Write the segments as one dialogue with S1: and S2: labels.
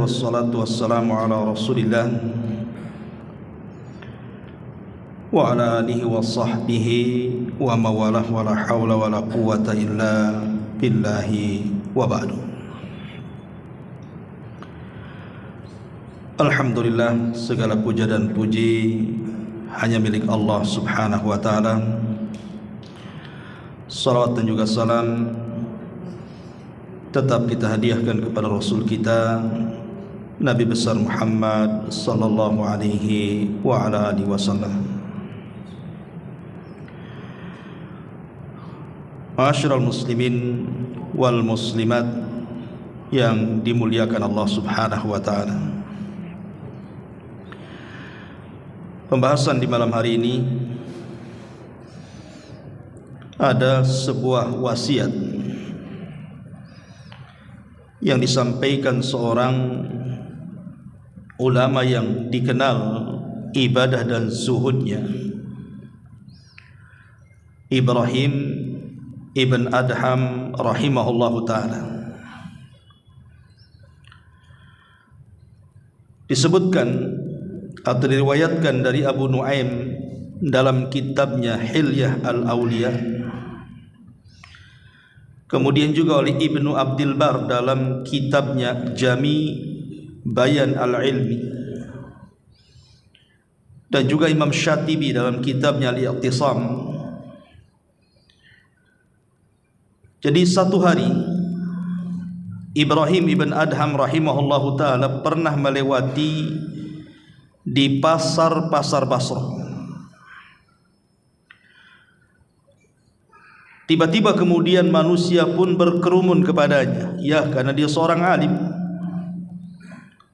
S1: wassalatu wassalamu ala Rasulillah wa ala alihi wa sahbihi wa mawalah wa la hawla wa la quwwata illa billahi wa ba'du. Alhamdulillah, segala puja dan puji hanya milik Allah subhanahu wa ta'ala. Salawat dan juga salam tetap kita hadiahkan kepada Rasul kita Nabi besar Muhammad sallallahu alaihi wa ala alihi wasallam. Ma'asyiral muslimin wal muslimat yang dimuliakan Allah subhanahu wa ta'ala, pembahasan di malam hari ini ada sebuah wasiat yang disampaikan seorang ulama yang dikenal ibadah dan zuhudnya, Ibrahim ibn Adham rahimahullahu ta'ala. Disebutkan atau diriwayatkan dari Abu Nuaim dalam kitabnya Hilyah al-Awliya, kemudian juga oleh Ibnu Abdul Bar dalam kitabnya Jami Bayan al-Ilmi, dan juga Imam Syatibi dalam kitabnya Al-I'tisam. Jadi satu hari Ibrahim ibn Adham rahimahullahu ta'ala pernah melewati di pasar-pasar Basrah. Tiba-tiba kemudian manusia pun berkerumun kepadanya, ya, karena dia seorang alim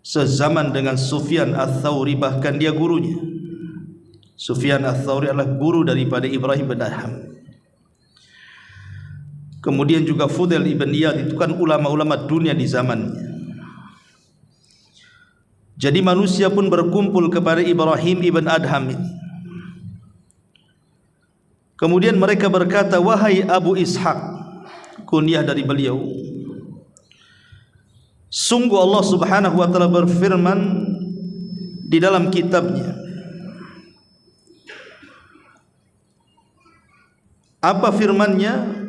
S1: sezaman dengan Sufyan Ats-Tsauri, bahkan dia gurunya. Sufyan Ats-Tsauri adalah guru daripada Ibrahim bin Adham. Kemudian juga Fudail ibn Iyad, itu kan ulama-ulama dunia di zamannya. Jadi manusia pun berkumpul kepada Ibrahim ibn Adham ini. Kemudian mereka berkata, wahai Abu Ishaq, kunyah dari beliau, sungguh Allah subhanahu wa ta'ala berfirman di dalam kitabnya. Apa firmannya?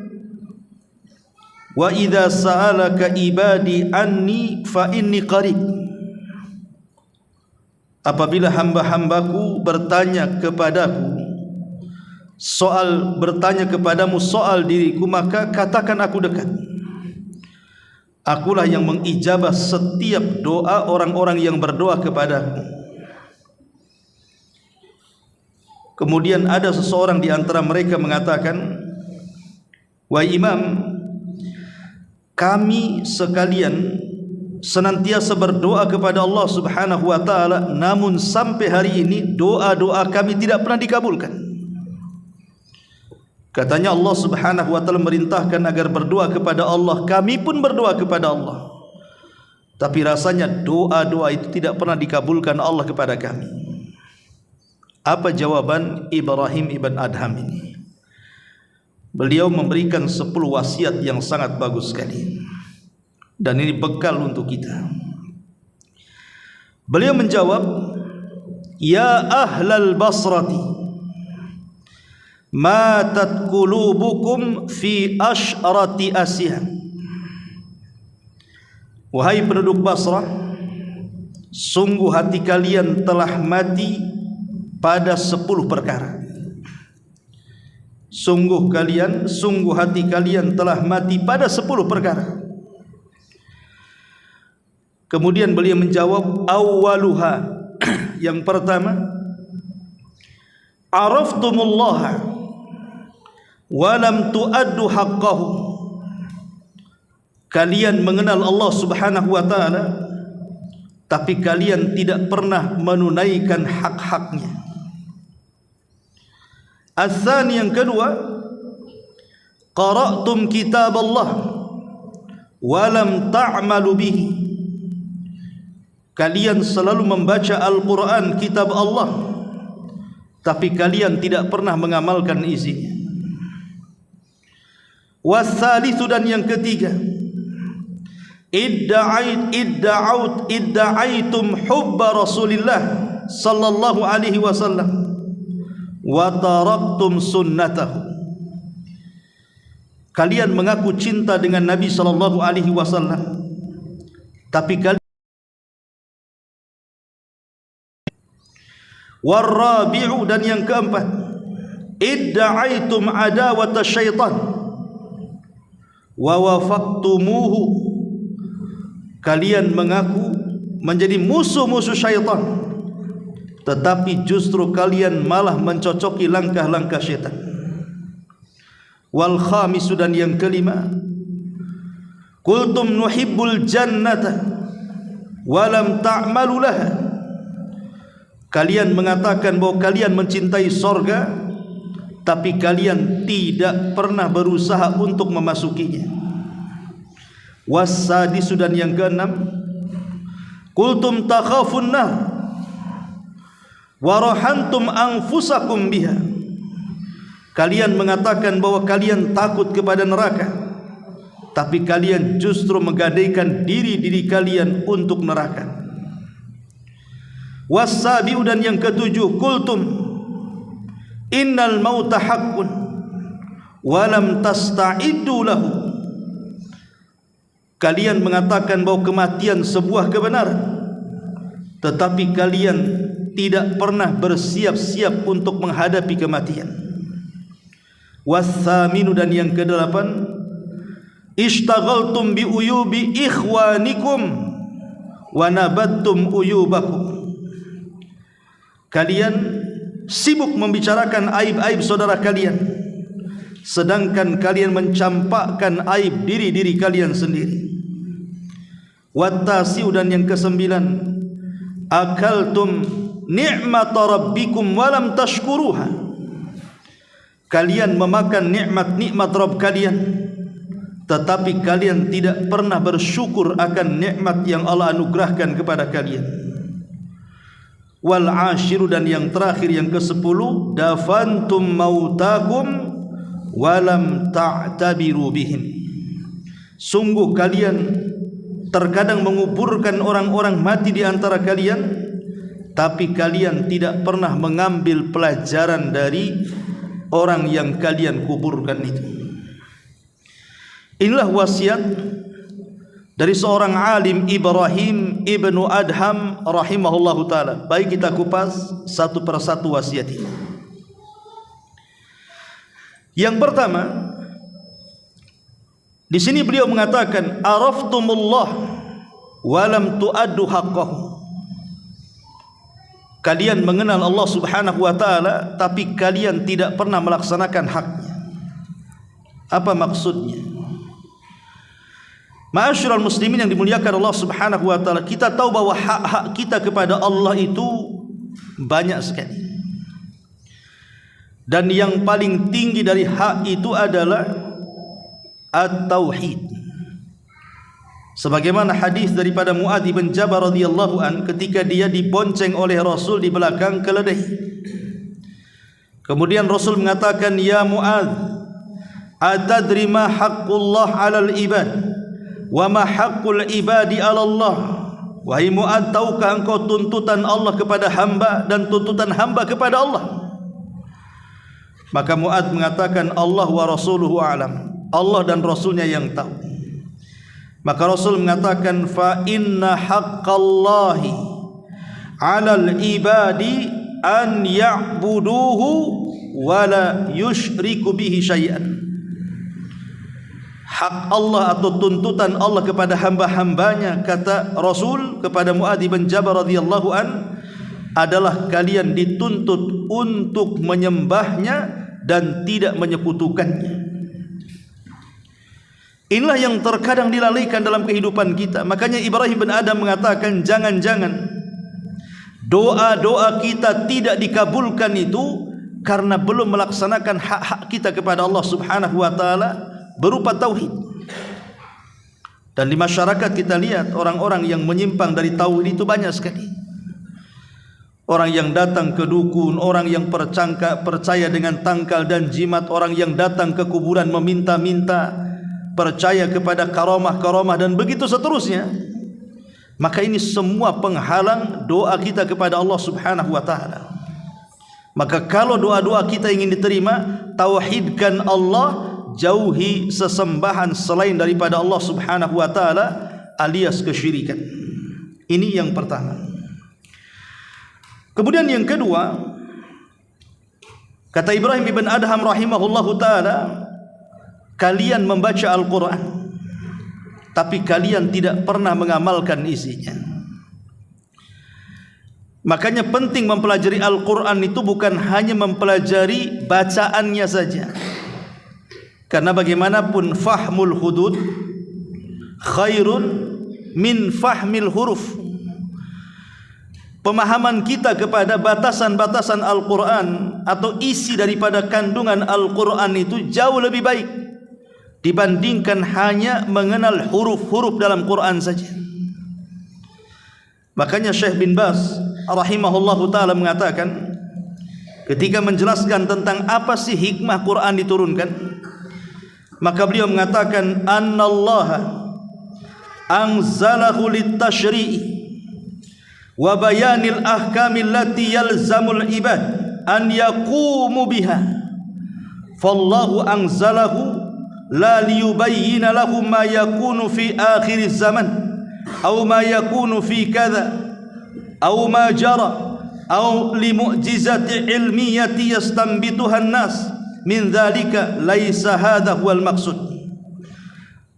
S1: Wa idza sa'alaka ibadi anni fa inni qarib. Apabila hamba-hambaku bertanya kepadamu soal diriku, maka katakan aku dekat. Akulah yang mengijabah setiap doa orang-orang yang berdoa kepadaku. Kemudian ada seseorang di antara mereka mengatakan, wahai imam, kami sekalian senantiasa berdoa kepada Allah subhanahu wa ta'ala, namun sampai hari ini doa-doa kami tidak pernah dikabulkan. Katanya Allah subhanahu wa ta'ala merintahkan agar berdoa kepada Allah, kami pun berdoa kepada Allah, tapi rasanya doa-doa itu tidak pernah dikabulkan Allah kepada kami. Apa jawaban Ibrahim ibn Adham ini? Beliau memberikan 10 wasiat yang sangat bagus sekali, dan ini bekal untuk kita. Beliau menjawab, ya ahlal basrati, matat qulubukum fi asyrati asya. Wahai penduduk Basrah, sungguh hati kalian telah mati pada 10 perkara. Sungguh hati kalian telah mati pada 10 perkara. Kemudian beliau menjawab, awwaluha, yang pertama, araftumullaha wa lam tuaddu haqqahu. Kalian mengenal Allah subhanahu wa ta'ala, tapi kalian tidak pernah menunaikan hak-haknya. Ats-tsani, yang kedua, qara'tum kitab Allah wa lam ta'malu bihi. Kalian selalu membaca Al-Quran, kitab Allah, tapi kalian tidak pernah mengamalkan isinya. Wassalisu, dan yang ketiga, idda'aitum hubba Rasulillah sallallahu alaihi wasallam wa taraktum sunnatahu. Kalian mengaku cinta dengan Nabi sallallahu alaihi wasallam, tapi kalian warabi'u, dan yang keempat, idda'aitum adawata syaitan wa wafaqtumuhu. Kalian mengaku menjadi musuh-musuh syaitan, tetapi justru kalian malah mencocoki langkah-langkah syaitan. Wal khamisu, dan yang kelima, qultum nuhibbul jannata wa lam ta'malu laha. Kalian mengatakan bahwa kalian mencintai sorga, tapi kalian tidak pernah berusaha untuk memasukinya. Wassadisu, dan yang keenam, qultum takhafun nar wa rahantum anfusakum biha. Kalian mengatakan bahwa kalian takut kepada neraka, tapi kalian justru menggadaikan diri-diri kalian untuk neraka. Wassabi'u, dan yang ketujuh, qultum innal mauta haqqun wa lam tasta'iddu lahu. Kalian mengatakan bahwa kematian sebuah kebenaran, tetapi kalian tidak pernah bersiap-siap untuk menghadapi kematian. Wassамinu, dan yang kedelapan, ishtaghaltum bi uyubi ikhwanikum wa nabattum uyubakum. Kalian sibuk membicarakan aib-aib saudara kalian, sedangkan kalian mencampakkan aib diri-diri kalian sendiri. Wattasi'u, dan yang kesembilan, akaltum ni'mata rabbikum wa lam tashkuruha. Kalian memakan nikmat-nikmat Rabb kalian, tetapi kalian tidak pernah bersyukur akan nikmat yang Allah anugerahkan kepada kalian. Wal ashiru, dan yang terakhir, yang ke-10, dafantum mautakum wa lam ta'tabiru bihim. Sungguh kalian terkadang menguburkan orang-orang mati di antara kalian, tapi kalian tidak pernah mengambil pelajaran dari orang yang kalian kuburkan itu. Inilah wasiat dari seorang alim, Ibrahim ibnu Adham rahimahullahu ta'ala. Baik kita kupas satu persatu wasiat ini. Yang pertama, di sini beliau mengatakan, araftumullah wa lam tu'addu haqqahu. Kalian mengenal Allah subhanahu wa ta'ala, tapi kalian tidak pernah melaksanakan haknya. Apa maksudnya? Ma'asyiral muslimin yang dimuliakan Allah subhanahu wa ta'ala, kita tahu bahwa hak-hak kita kepada Allah itu banyak sekali. Dan yang paling tinggi dari hak itu adalah at-tauhid. Sebagaimana hadis daripada Mu'adz bin Jabal radhiyallahu an, ketika dia dibonceng oleh Rasul di belakang keledai. Kemudian Rasul mengatakan, ya Mu'adz, atadri ma haqqullah 'alal ibad wa ma haqqul ibadi 'ala Allah. Wahai Mu'adz, tahukah engkau tuntutan Allah kepada hamba dan tuntutan hamba kepada Allah? Maka Mu'adz mengatakan, Allah wa rasuluhu a'lam. Allah dan Rasulnya yang tahu. Maka Rasul mengatakan, fa inna haqqallahi 'alal ibadi an ya'buduhu wa la yusyriku bihi syai'an. Hak Allah atau tuntutan Allah kepada hamba-hambanya, kata Rasul kepada Mu'adz bin Jabal radhiyallahu an, adalah kalian dituntut untuk menyembahnya dan tidak menyekutukannya. Inilah yang terkadang dilalaikan dalam kehidupan kita. Makanya Ibrahim bin Adam mengatakan, jangan-jangan doa-doa kita tidak dikabulkan itu karena belum melaksanakan hak-hak kita kepada Allah subhanahu wa ta'ala berupa tauhid. Dan di masyarakat kita lihat orang-orang yang menyimpang dari tauhid itu banyak sekali. Orang yang datang ke dukun, orang yang percaya dengan tangkal dan jimat, orang yang datang ke kuburan meminta-minta, percaya kepada karamah-karamah dan begitu seterusnya, maka ini semua penghalang doa kita kepada Allah Subhanahu wa taala. Maka kalau doa-doa kita ingin diterima, tauhidkan Allah, jauhi sesembahan selain daripada Allah Subhanahu wa taala alias kesyirikan. Ini yang pertama. Kemudian yang kedua, kata Ibrahim ibn Adham rahimahullahu taala, kalian membaca Al-Quran tapi kalian tidak pernah mengamalkan isinya. Makanya penting mempelajari Al-Quran itu bukan hanya mempelajari bacaannya saja, karena bagaimanapun fahmul hudud khairun min fahmil huruf. Pemahaman kita kepada batasan-batasan Al-Quran atau isi daripada kandungan Al-Quran itu jauh lebih baik dibandingkan hanya mengenal huruf-huruf dalam Quran saja. Makanya Syekh bin Baz rahimahullahu ta'ala mengatakan, ketika menjelaskan tentang apa sih hikmah Quran diturunkan, maka beliau mengatakan, annallaha anzalahu littashri'i wa bayanil ahkamil lati yalzamul ibad an yaqumu biha, fallahu anzalahu la liyubayyina lahum ma yakunu fi akhir zaman aw ma yakunu fi kadha aw ma jara aw li mu'jizati ilmiyati yastanbituha an-nas min dhalika laisa hadha huwal maqsud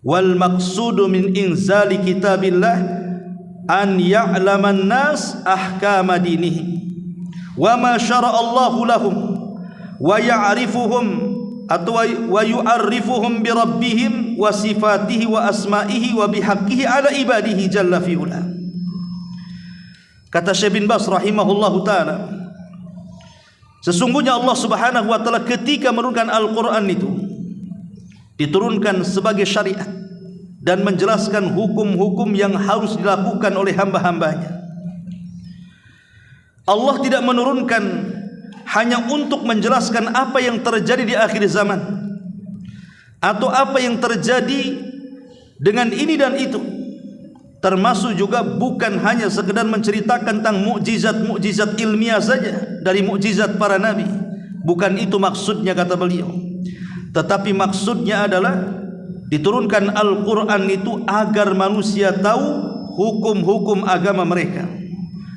S1: wal maqsudu min inzali kitabillah an ya'laman nas ahkama dinihim wa ma syara'a Allahu lahum wa ya'rifuhum atau wa yu'arrifuhum bi rabbihim wa sifatihi wa asma'ihi wa bihaqqihi ala ibadihi jalla fi'ula. Kata Syekh bin Baz rahimahullahu ta'ala, sesungguhnya Allah Subhanahu wa ta'ala ketika menurunkan Al-Quran itu diturunkan sebagai syariat dan menjelaskan hukum-hukum yang harus dilakukan oleh hamba-hambanya. Allah tidak menurunkan hanya untuk menjelaskan apa yang terjadi di akhir zaman atau apa yang terjadi dengan ini dan itu, termasuk juga bukan hanya sekedar menceritakan tentang mukjizat-mukjizat ilmiah saja dari mukjizat para nabi. Bukan itu maksudnya, kata beliau, tetapi maksudnya adalah diturunkan Al-Quran itu agar manusia tahu hukum-hukum agama mereka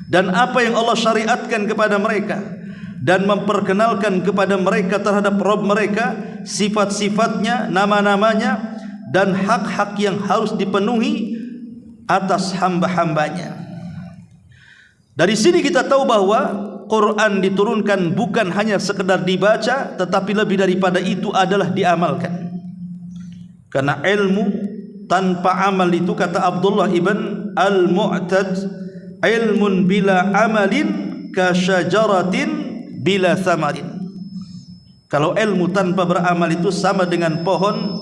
S1: dan apa yang Allah syariatkan kepada mereka, dan memperkenalkan kepada mereka terhadap Rabb mereka, sifat-sifatnya, nama-namanya, dan hak-hak yang harus dipenuhi atas hamba-hambanya. Dari sini kita tahu bahwa Quran diturunkan bukan hanya sekedar dibaca, tetapi lebih daripada itu adalah diamalkan. Karena ilmu tanpa amal itu, kata Abdullah ibn Al-Mu'tad, ilmun bila amalin kasyajaratin bila thamarin. Kalau ilmu tanpa beramal itu sama dengan pohon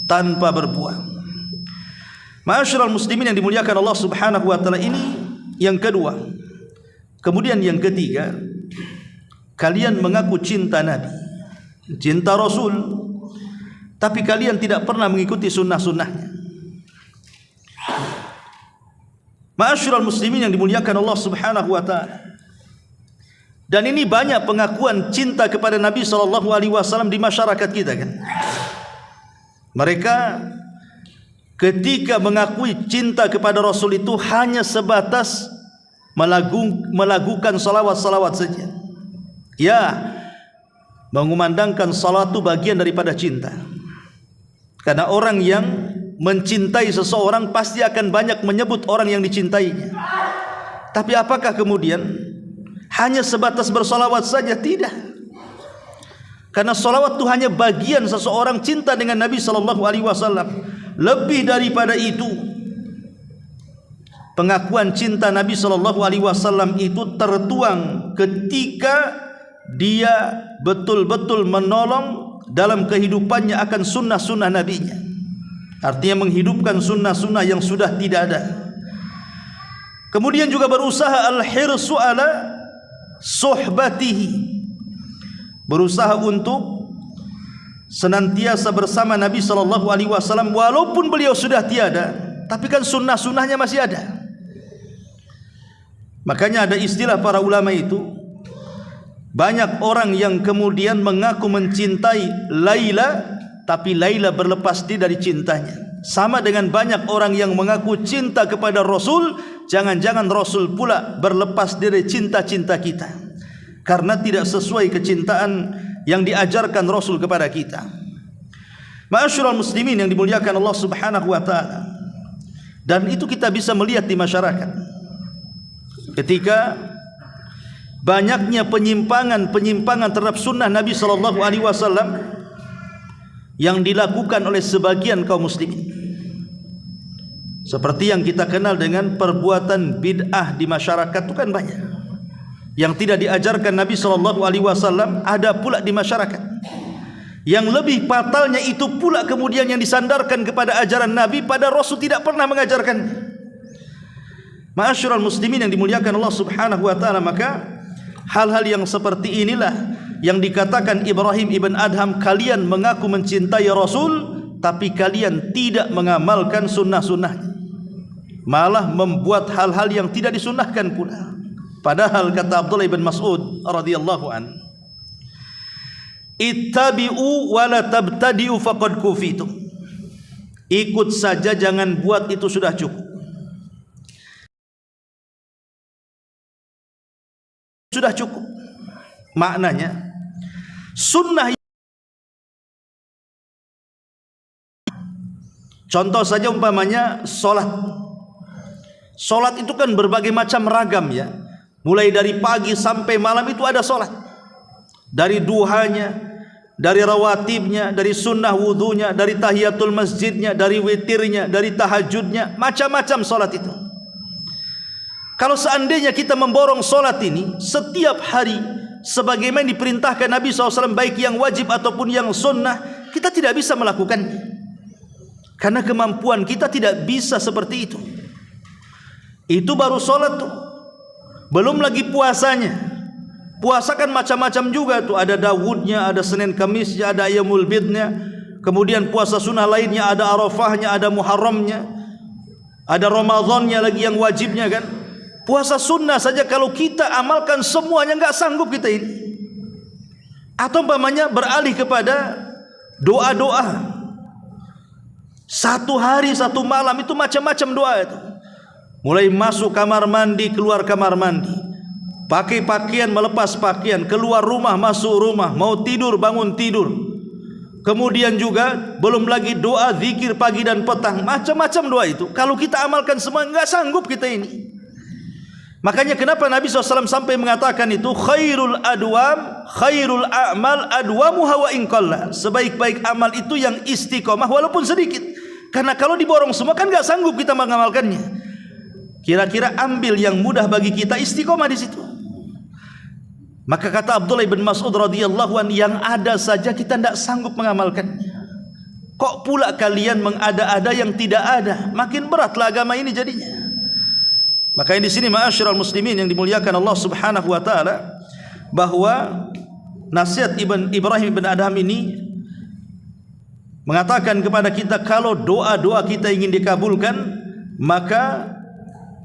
S1: tanpa berbuah. Ma'asyiral muslimin yang dimuliakan Allah Subhanahu wa taala, ini yang kedua. Kemudian yang ketiga, kalian mengaku cinta Nabi, cinta Rasul, tapi kalian tidak pernah mengikuti sunnah-sunnahnya. Ma'asyiral muslimin yang dimuliakan Allah Subhanahu wa taala, dan ini banyak pengakuan cinta kepada Nabi SAW di masyarakat kita kan. Mereka ketika mengakui cinta kepada Rasul itu hanya sebatas melakukan salawat-salawat saja. Ya, mengumandangkan salat itu bagian daripada cinta. Karena orang yang mencintai seseorang pasti akan banyak menyebut orang yang dicintainya. Tapi apakah kemudian hanya sebatas bersalawat saja? Tidak. Karena salawat itu hanya bagian seseorang cinta dengan Nabi SAW. Lebih daripada itu, pengakuan cinta Nabi SAW itu tertuang ketika dia betul-betul menolong dalam kehidupannya akan sunnah-sunnah Nabi-Nya. Artinya menghidupkan sunnah-sunnah yang sudah tidak ada. Kemudian juga berusaha al-hirsu ala suhbatihi, berusaha untuk senantiasa bersama Nabi SAW walaupun beliau sudah tiada, tapi kan sunnah-sunnahnya masih ada. Makanya ada istilah para ulama itu, banyak orang yang kemudian mengaku mencintai Laila, tapi Laila berlepas diri dari cintanya. Sama dengan banyak orang yang mengaku cinta kepada Rasul, jangan-jangan Rasul pula berlepas diri cinta-cinta kita, karena tidak sesuai kecintaan yang diajarkan Rasul kepada kita. Ma'asyiral muslimin yang dimuliakan Allah Subhanahu wa taala. Dan itu kita bisa melihat di masyarakat. Ketika banyaknya penyimpangan terhadap sunnah Nabi SAW yang dilakukan oleh sebagian kaum muslimin, seperti yang kita kenal dengan perbuatan bid'ah di masyarakat, itu kan banyak yang tidak diajarkan Nabi SAW, ada pula di masyarakat. Yang lebih fatalnya itu pula kemudian yang disandarkan kepada ajaran Nabi, pada Rasul tidak pernah mengajarkan. Ma'asyiral muslimin yang dimuliakan Allah Subhanahu wa taala, maka hal-hal yang seperti inilah yang dikatakan Ibrahim ibn Adham, kalian mengaku mencintai Rasul tapi kalian tidak mengamalkan sunnah-sunnahnya, malah membuat hal-hal yang tidak disunnahkan pula. Padahal kata Abdullah ibn Mas'ud radhiyallahu an, ittabi'u wa la tabtadi'u faqad kufitum. Ikut saja, jangan buat, itu sudah cukup. Sudah cukup. Maknanya sunnah. Contoh saja umpamanya solat. Solat itu kan berbagai macam ragam ya. Mulai dari pagi sampai malam itu ada solat. Dari duhanya, dari rawatibnya, dari sunnah wudunya, dari tahiyatul masjidnya, dari witirnya, dari tahajudnya, macam-macam solat itu. Kalau seandainya kita memborong solat ini setiap hari sebagaimana diperintahkan Nabi SAW, baik yang wajib ataupun yang sunnah, kita tidak bisa melakukannya, karena kemampuan kita tidak bisa seperti itu. Itu baru solat tuh, belum lagi puasanya. Puasa kan macam-macam juga tuh, ada Dawudnya, ada Senin Kamisnya, ada Ayyamul Bidnya. Kemudian puasa sunnah lainnya, ada Arafahnya, ada Muharramnya, ada Ramadannya lagi yang wajibnya kan. Puasa sunnah saja kalau kita amalkan semuanya nggak sanggup kita ini. Atau umpamanya beralih kepada doa-doa, satu hari satu malam itu macam-macam doa itu. Mulai masuk kamar mandi, keluar kamar mandi, pakai pakaian, melepas pakaian, keluar rumah, masuk rumah, mau tidur, bangun tidur. Kemudian juga belum lagi doa zikir pagi dan petang, macam-macam doa itu. Kalau kita amalkan semua nggak sanggup kita ini. Makanya kenapa Nabi SAW sampai mengatakan itu, khairul a'mal adwamuha wa in qalla. Sebaik-baik amal itu yang istiqomah walaupun sedikit. Karena kalau diborong semua kan nggak sanggup kita mengamalkannya. Kira-kira ambil yang mudah bagi kita, istiqomah di situ. Maka kata Abdullah bin Mas'ud radhiyallahu an, yang ada saja kita tidak sanggup mengamalkannya. Kok pula kalian mengada-ada yang tidak ada? Makin beratlah agama ini jadinya. Maka di sini ma'asyiral muslimin yang dimuliakan Allah Subhanahu wa taala, bahwa nasihat Ibrahim bin Adham ini mengatakan kepada kita, kalau doa-doa kita ingin dikabulkan, maka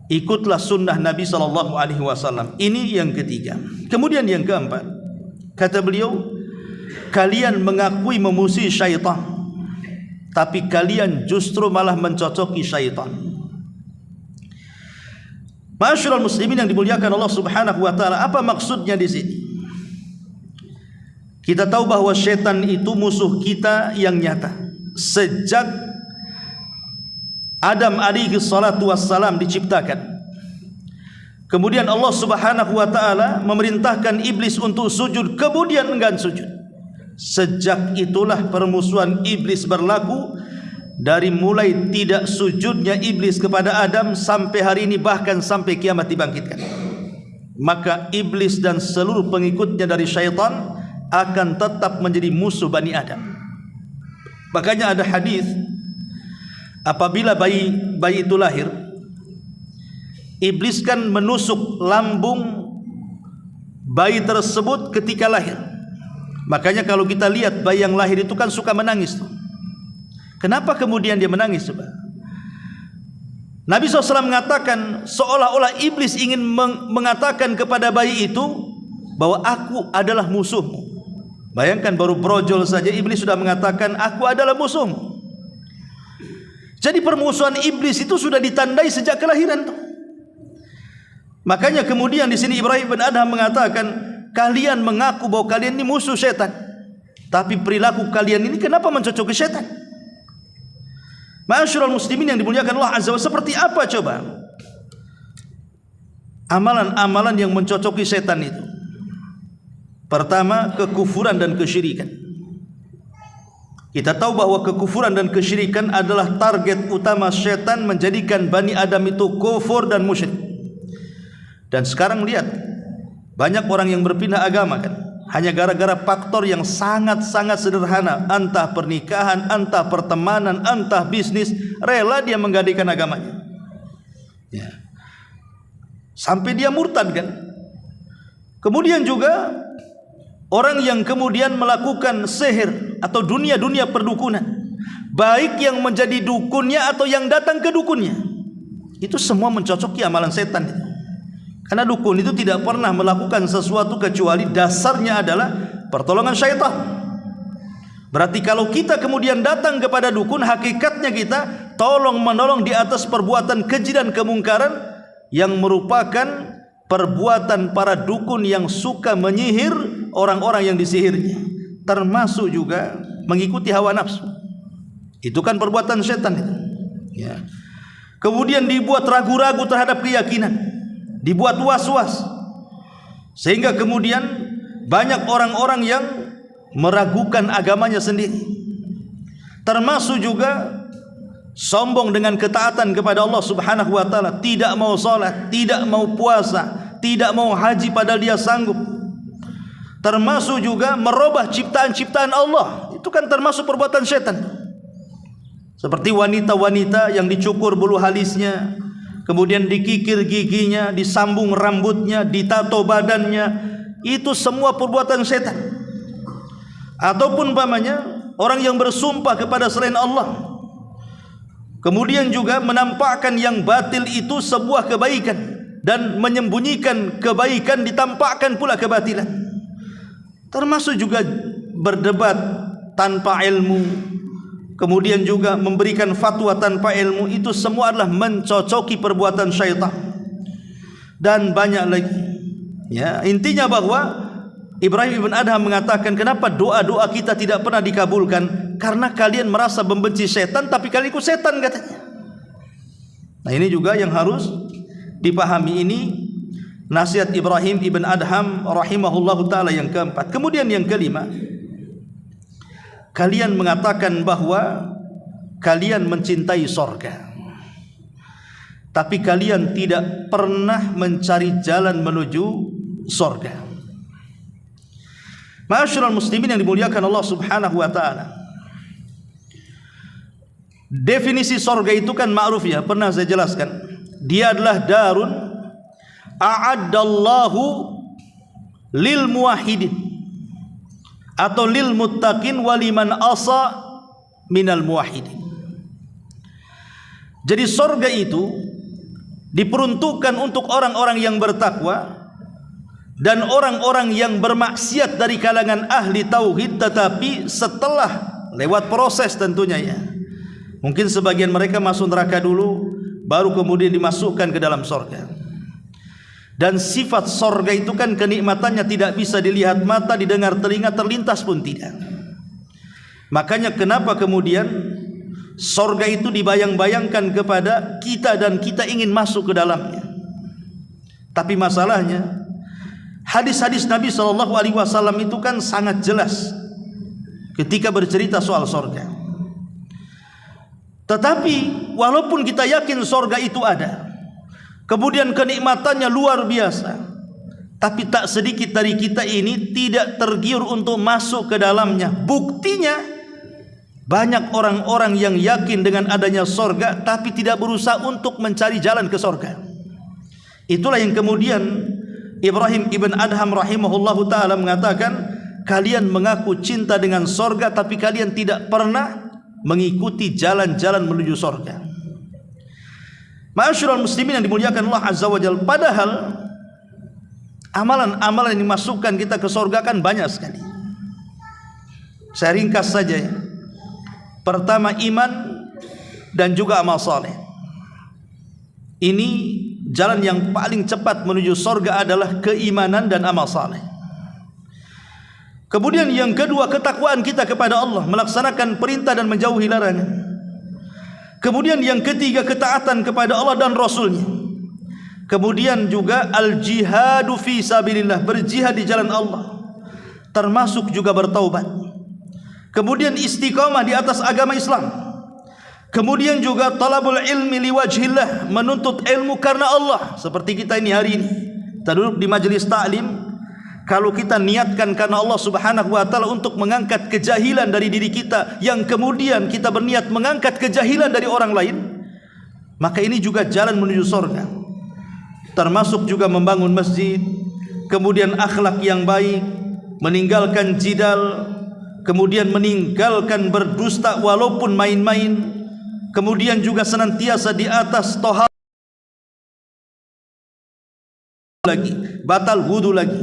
S1: ikutlah sunnah Nabi SAW. Ini yang ketiga. Kemudian yang keempat, kata beliau, kalian mengakui memusuhi syaitan, tapi kalian justru malah mencocoki syaitan. Ma'asyiral muslimin yang dimuliakan Allah Subhanahu wa taala, apa maksudnya di sini? Kita tahu bahwa syaitan itu musuh kita yang nyata. Sejak Adam alaihi salatu wassalam diciptakan, kemudian Allah Subhanahu wa taala memerintahkan iblis untuk sujud, kemudian enggan sujud. Sejak itulah permusuhan iblis berlaku, dari mulai tidak sujudnya iblis kepada Adam sampai hari ini, bahkan sampai kiamat dibangkitkan. Maka iblis dan seluruh pengikutnya dari syaitan akan tetap menjadi musuh Bani Adam. Makanya ada hadis, apabila bayi itu lahir, iblis kan menusuk lambung bayi tersebut ketika lahir. Makanya kalau kita lihat bayi yang lahir itu kan suka menangis tuh. Kenapa kemudian dia menangis coba? Nabi SAW mengatakan seolah-olah iblis ingin mengatakan kepada bayi itu bahwa aku adalah musuhmu. Bayangkan baru brojol saja iblis sudah mengatakan aku adalah musuhmu. Jadi permusuhan iblis itu sudah ditandai sejak kelahiran tuh. Makanya kemudian di sini Ibrahim bin Adham mengatakan, kalian mengaku bahwa kalian ini musuh setan, tapi perilaku kalian ini kenapa mencocoki setan? Ma'asyiral muslimin yang dimuliakan Allah Azza wa Jalla, seperti apa coba amalan-amalan yang mencocoki setan itu? Pertama, kekufuran dan kesyirikan. Kita tahu bahwa kekufuran dan kesyirikan adalah target utama setan, menjadikan Bani Adam itu kufur dan musyrik. Dan sekarang lihat, banyak orang yang berpindah agama kan, hanya gara-gara faktor yang sangat-sangat sederhana, entah pernikahan, entah pertemanan, entah bisnis, rela dia menggadaikan agamanya. Ya. Sampai dia murtad kan. Kemudian juga orang yang kemudian melakukan sihir atau dunia-dunia perdukunan, baik yang menjadi dukunnya atau yang datang ke dukunnya, itu semua mencocoki amalan setan itu. Karena dukun itu tidak pernah melakukan sesuatu kecuali dasarnya adalah pertolongan syaitan. Berarti kalau kita kemudian datang kepada dukun, hakikatnya kita tolong menolong di atas perbuatan keji dan kemungkaran yang merupakan perbuatan para dukun yang suka menyihir orang-orang yang disihirnya, termasuk juga mengikuti hawa nafsu. Itu kan perbuatan setan itu. Ya. Kemudian dibuat ragu-ragu terhadap keyakinan, dibuat was-was, sehingga kemudian banyak orang-orang yang meragukan agamanya sendiri. Termasuk juga sombong dengan ketaatan kepada Allah Subhanahu wa taala, tidak mau salat, tidak mau puasa, tidak mau haji padahal dia sanggup. Termasuk juga merubah ciptaan-ciptaan Allah, itu kan termasuk perbuatan setan. Seperti wanita-wanita yang dicukur bulu halisnya, kemudian dikikir giginya, disambung rambutnya, ditato badannya, itu semua perbuatan setan. Ataupun umpamanya orang yang bersumpah kepada selain Allah, kemudian juga menampakkan yang batil itu sebuah kebaikan, dan menyembunyikan kebaikan ditampakkan pula kebatilan. Termasuk juga berdebat tanpa ilmu, kemudian juga memberikan fatwa tanpa ilmu, itu semua adalah mencocoki perbuatan syaitan. Dan banyak lagi. Ya, intinya bahwa Ibrahim ibn Adham mengatakan, kenapa doa-doa kita tidak pernah dikabulkan? Karena kalian merasa membenci setan, tapi kalian ikut setan katanya. Nah, ini juga yang harus dipahami. Ini nasihat Ibrahim ibn Adham rahimahullahu ta'ala yang keempat. Kemudian yang kelima, kalian mengatakan bahwa kalian mencintai sorga, tapi kalian tidak pernah mencari jalan menuju sorga. Ma'asyiral muslimin yang dimuliakan Allah Subhanahu wa ta'ala, definisi sorga itu kan ma'ruf ya, pernah saya jelaskan. Dia adalah darun a'addallahu lil muwahhidin atau lil muttaqin waliman asa minal muwahhidin. Jadi sorga itu diperuntukkan untuk orang-orang yang bertakwa dan orang-orang yang bermaksiat dari kalangan ahli tauhid, tetapi setelah lewat proses tentunya ya. Mungkin sebagian mereka masuk neraka dulu, baru kemudian dimasukkan ke dalam sorga. Dan sifat sorga itu kan kenikmatannya tidak bisa dilihat mata, didengar telinga, terlintas pun tidak. Makanya kenapa kemudian sorga itu dibayang-bayangkan kepada kita dan kita ingin masuk ke dalamnya. Tapi masalahnya hadis-hadis Nabi SAW itu kan sangat jelas ketika bercerita soal sorga. Tetapi walaupun kita yakin sorga itu ada, kemudian kenikmatannya luar biasa, tapi tak sedikit dari kita ini tidak tergiur untuk masuk ke dalamnya. Buktinya banyak orang-orang yang yakin dengan adanya sorga, tapi tidak berusaha untuk mencari jalan ke sorga. Itulah yang kemudian Ibrahim ibn Adham rahimahullahu ta'ala mengatakan, kalian mengaku cinta dengan sorga, tapi kalian tidak pernah mengikuti jalan-jalan menuju sorga. Ma'asyiral muslimin yang dimuliakan Allah Azza wa Jalla, padahal amalan-amalan yang dimasukkan kita ke sorga kan banyak sekali. Saya ringkas saja ya. Pertama, iman dan juga amal saleh. Ini jalan yang paling cepat menuju sorga adalah keimanan dan amal saleh. Kemudian yang kedua, ketakwaan kita kepada Allah, melaksanakan perintah dan menjauhi larangan. Kemudian yang ketiga, ketaatan kepada Allah dan Rasulnya. Kemudian juga al-jihadu fi sabilillah, berjihad di jalan Allah, termasuk juga bertaubat. Kemudian istiqamah di atas agama Islam. Kemudian juga talabul ilmi liwajhillah, menuntut ilmu karena Allah. Seperti kita ini hari ini, kita duduk di majelis ta'lim. Kalau kita niatkan karena Allah Subhanahu wa taala untuk mengangkat kejahilan dari diri kita, yang kemudian kita berniat mengangkat kejahilan dari orang lain, maka ini juga jalan menuju surga. Termasuk juga membangun masjid, kemudian akhlak yang baik, meninggalkan jidal, kemudian meninggalkan berdusta walaupun main-main, kemudian juga senantiasa di atas tohar lagi, batal wudu lagi,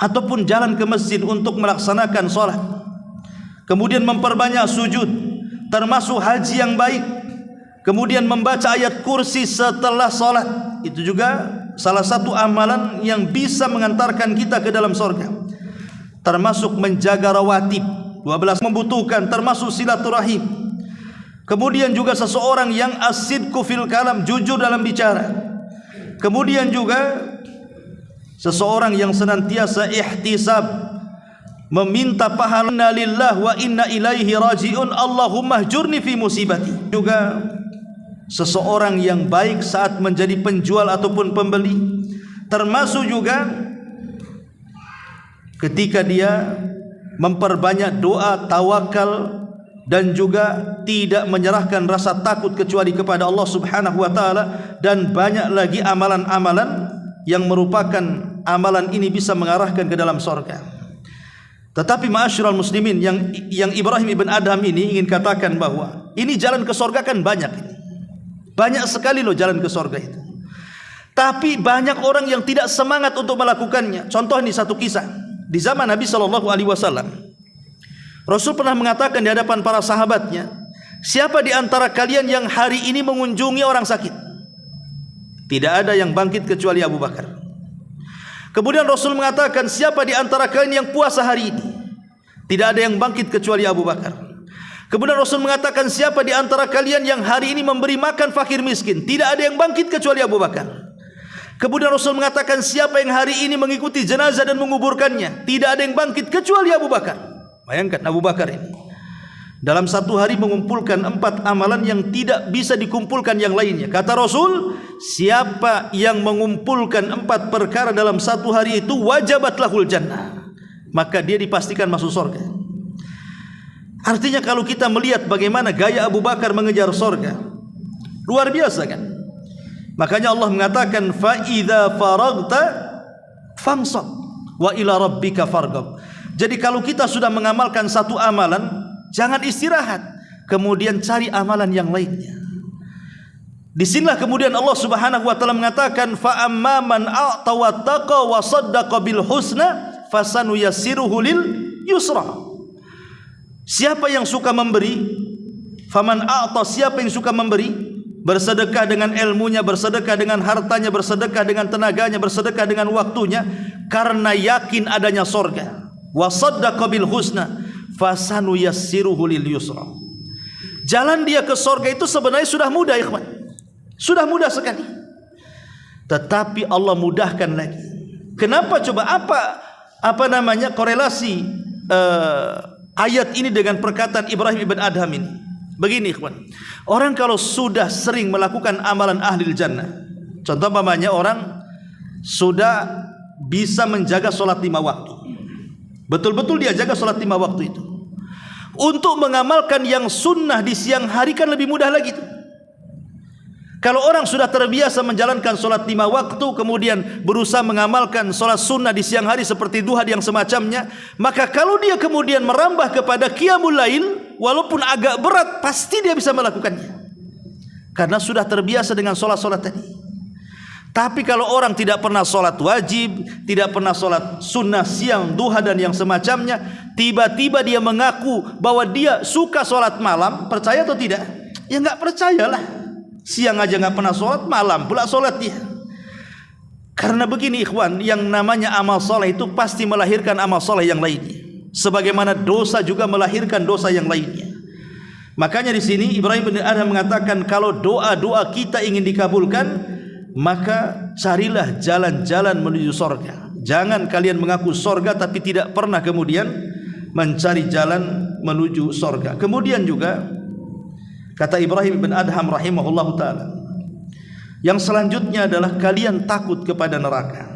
S1: ataupun jalan ke masjid untuk melaksanakan sholat, kemudian memperbanyak sujud, termasuk haji yang baik, kemudian membaca ayat kursi setelah sholat. Itu juga salah satu amalan yang bisa mengantarkan kita ke dalam surga. Termasuk menjaga rawatib 12 membutuhkan, termasuk silaturahim. Kemudian juga seseorang yang as-sidqu fil kalam, jujur dalam bicara. Kemudian juga seseorang yang senantiasa ihtisab, meminta pahala lillah wa inna ilaihi rajiun, Allahumma hjurni fi musibati. Juga seseorang yang baik saat menjadi penjual ataupun pembeli, termasuk juga ketika dia memperbanyak doa, tawakal, dan juga tidak menyerahkan rasa takut kecuali kepada Allah Subhanahu wa taala, dan banyak lagi amalan-amalan yang merupakan amalan ini bisa mengarahkan ke dalam surga. Tetapi ma'asyiral muslimin, yang Ibrahim ibn Adham ini ingin katakan bahwa ini jalan ke surga kan banyak ini. Banyak sekali loh jalan ke surga itu. Tapi banyak orang yang tidak semangat untuk melakukannya. Contoh ini satu kisah. Di zaman Nabi SAW, Rasul pernah mengatakan di hadapan para sahabatnya, siapa di antara kalian yang hari ini mengunjungi orang sakit? Tidak ada yang bangkit kecuali Abu Bakar. Kemudian Rasul mengatakan, siapa di antara kalian yang puasa hari ini? Tidak ada yang bangkit kecuali Abu Bakar. Kemudian Rasul mengatakan, siapa di antara kalian yang hari ini memberi makan fakir miskin? Tidak ada yang bangkit kecuali Abu Bakar. Kemudian Rasul mengatakan, siapa yang hari ini mengikuti jenazah dan menguburkannya? Tidak ada yang bangkit kecuali Abu Bakar. Bayangkan Abu Bakar ini dalam satu hari mengumpulkan 4 amalan yang tidak bisa dikumpulkan yang lainnya. Kata Rasul, siapa yang mengumpulkan 4 perkara dalam satu hari itu, wajabat lahul jannah, maka dia dipastikan masuk surga. Artinya kalau kita melihat bagaimana gaya Abu Bakar mengejar surga, luar biasa kan? Makanya Allah mengatakan, fa idza faragta fansab wa ila rabbika farghab. Jadi kalau kita sudah mengamalkan satu amalan, jangan istirahat, kemudian cari amalan yang lainnya. Disinilah kemudian Allah Subhanahu wa taala mengatakan, fa amma man a'ta wattaqa wa saddaqa bil husna fasanuyassiruhu lil yusra. Siapa yang suka memberi, faman a'ta, siapa yang suka memberi, bersedekah dengan ilmunya, bersedekah dengan hartanya, bersedekah dengan tenaganya, bersedekah dengan waktunya, karena yakin adanya surga, wa saddaqa bil husna fasanuyassiruhu lil yusra. Jalan dia ke surga itu sebenarnya sudah mudah, ikhwan. Sudah mudah sekali. Tetapi Allah mudahkan lagi. Kenapa coba? Apa namanya korelasi ayat ini dengan perkataan Ibrahim ibn Adham ini? Begini ikhwan, orang kalau sudah sering melakukan amalan ahlil jannah, contoh umpamanya orang sudah bisa menjaga sholat 5 waktu, betul-betul dia jaga sholat 5 waktu itu, untuk mengamalkan yang sunnah di siang hari kan lebih mudah lagi tuh. Kalau orang sudah terbiasa menjalankan solat 5 waktu, kemudian berusaha mengamalkan solat sunnah di siang hari seperti duha yang semacamnya, maka kalau dia kemudian merambah kepada qiyamul lail, walaupun agak berat, pasti dia bisa melakukannya, karena sudah terbiasa dengan solat-solat tadi. Tapi kalau orang tidak pernah solat wajib, tidak pernah solat sunnah siang, duha dan yang semacamnya, tiba-tiba dia mengaku bahwa dia suka solat malam, percaya atau tidak? Ya nggak percayalah. Siang aja nggak pernah sholat, malam pula sholat dia. Karena begini ikhwan, yang namanya amal soleh itu pasti melahirkan amal soleh yang lainnya, sebagaimana dosa juga melahirkan dosa yang lainnya. Makanya di sini Ibrahim bin Adham mengatakan, kalau doa-doa kita ingin dikabulkan, maka carilah jalan-jalan menuju sorga. Jangan kalian mengaku sorga tapi tidak pernah kemudian mencari jalan menuju sorga. Kemudian juga kata Ibrahim bin Adham rahimahullah ta'ala, yang selanjutnya adalah kalian takut kepada neraka.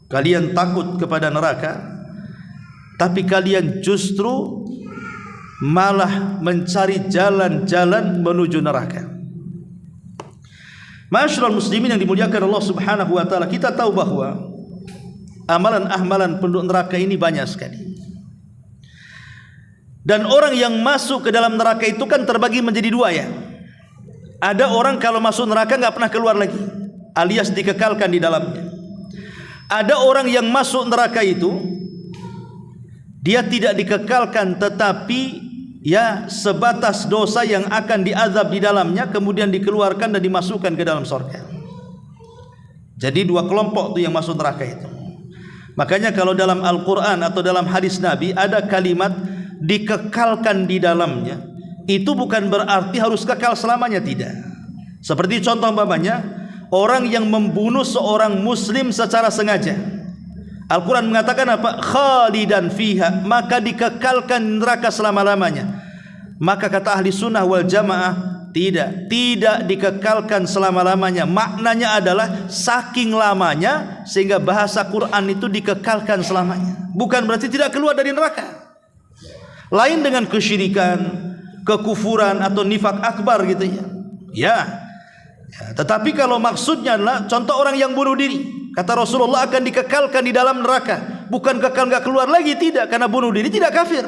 S1: Kalian takut kepada neraka, tapi kalian justru malah mencari jalan-jalan menuju neraka. Ma'asyiral muslimin yang dimuliakan Allah subhanahu wa ta'ala, kita tahu bahwa amalan-amalan penduduk neraka ini banyak sekali. Dan orang yang masuk ke dalam neraka itu kan terbagi menjadi 2 ya. Ada orang kalau masuk neraka nggak pernah keluar lagi, alias dikekalkan di dalamnya. Ada orang yang masuk neraka itu dia tidak dikekalkan, tetapi ya sebatas dosa yang akan diazab di dalamnya, kemudian dikeluarkan dan dimasukkan ke dalam surga. Jadi 2 kelompok tuh yang masuk neraka itu. Makanya kalau dalam Al-Quran atau dalam hadis Nabi ada kalimat dikekalkan di dalamnya, itu bukan berarti harus kekal selamanya, tidak. Seperti contoh umpamanya orang yang membunuh seorang muslim secara sengaja, Al-Quran mengatakan apa? Khalidan fiha, maka dikekalkan neraka selama-lamanya. Maka kata ahli sunnah wal jamaah, tidak dikekalkan selama-lamanya. Maknanya adalah saking lamanya sehingga bahasa Quran itu dikekalkan selamanya, bukan berarti tidak keluar dari neraka. Lain dengan kesyirikan, kekufuran atau nifak akbar gitu ya. Ya. Tetapi kalau maksudnya adalah contoh orang yang bunuh diri, kata Rasulullah akan dikekalkan di dalam neraka, bukan kekal nggak keluar lagi, tidak, karena bunuh diri tidak kafir.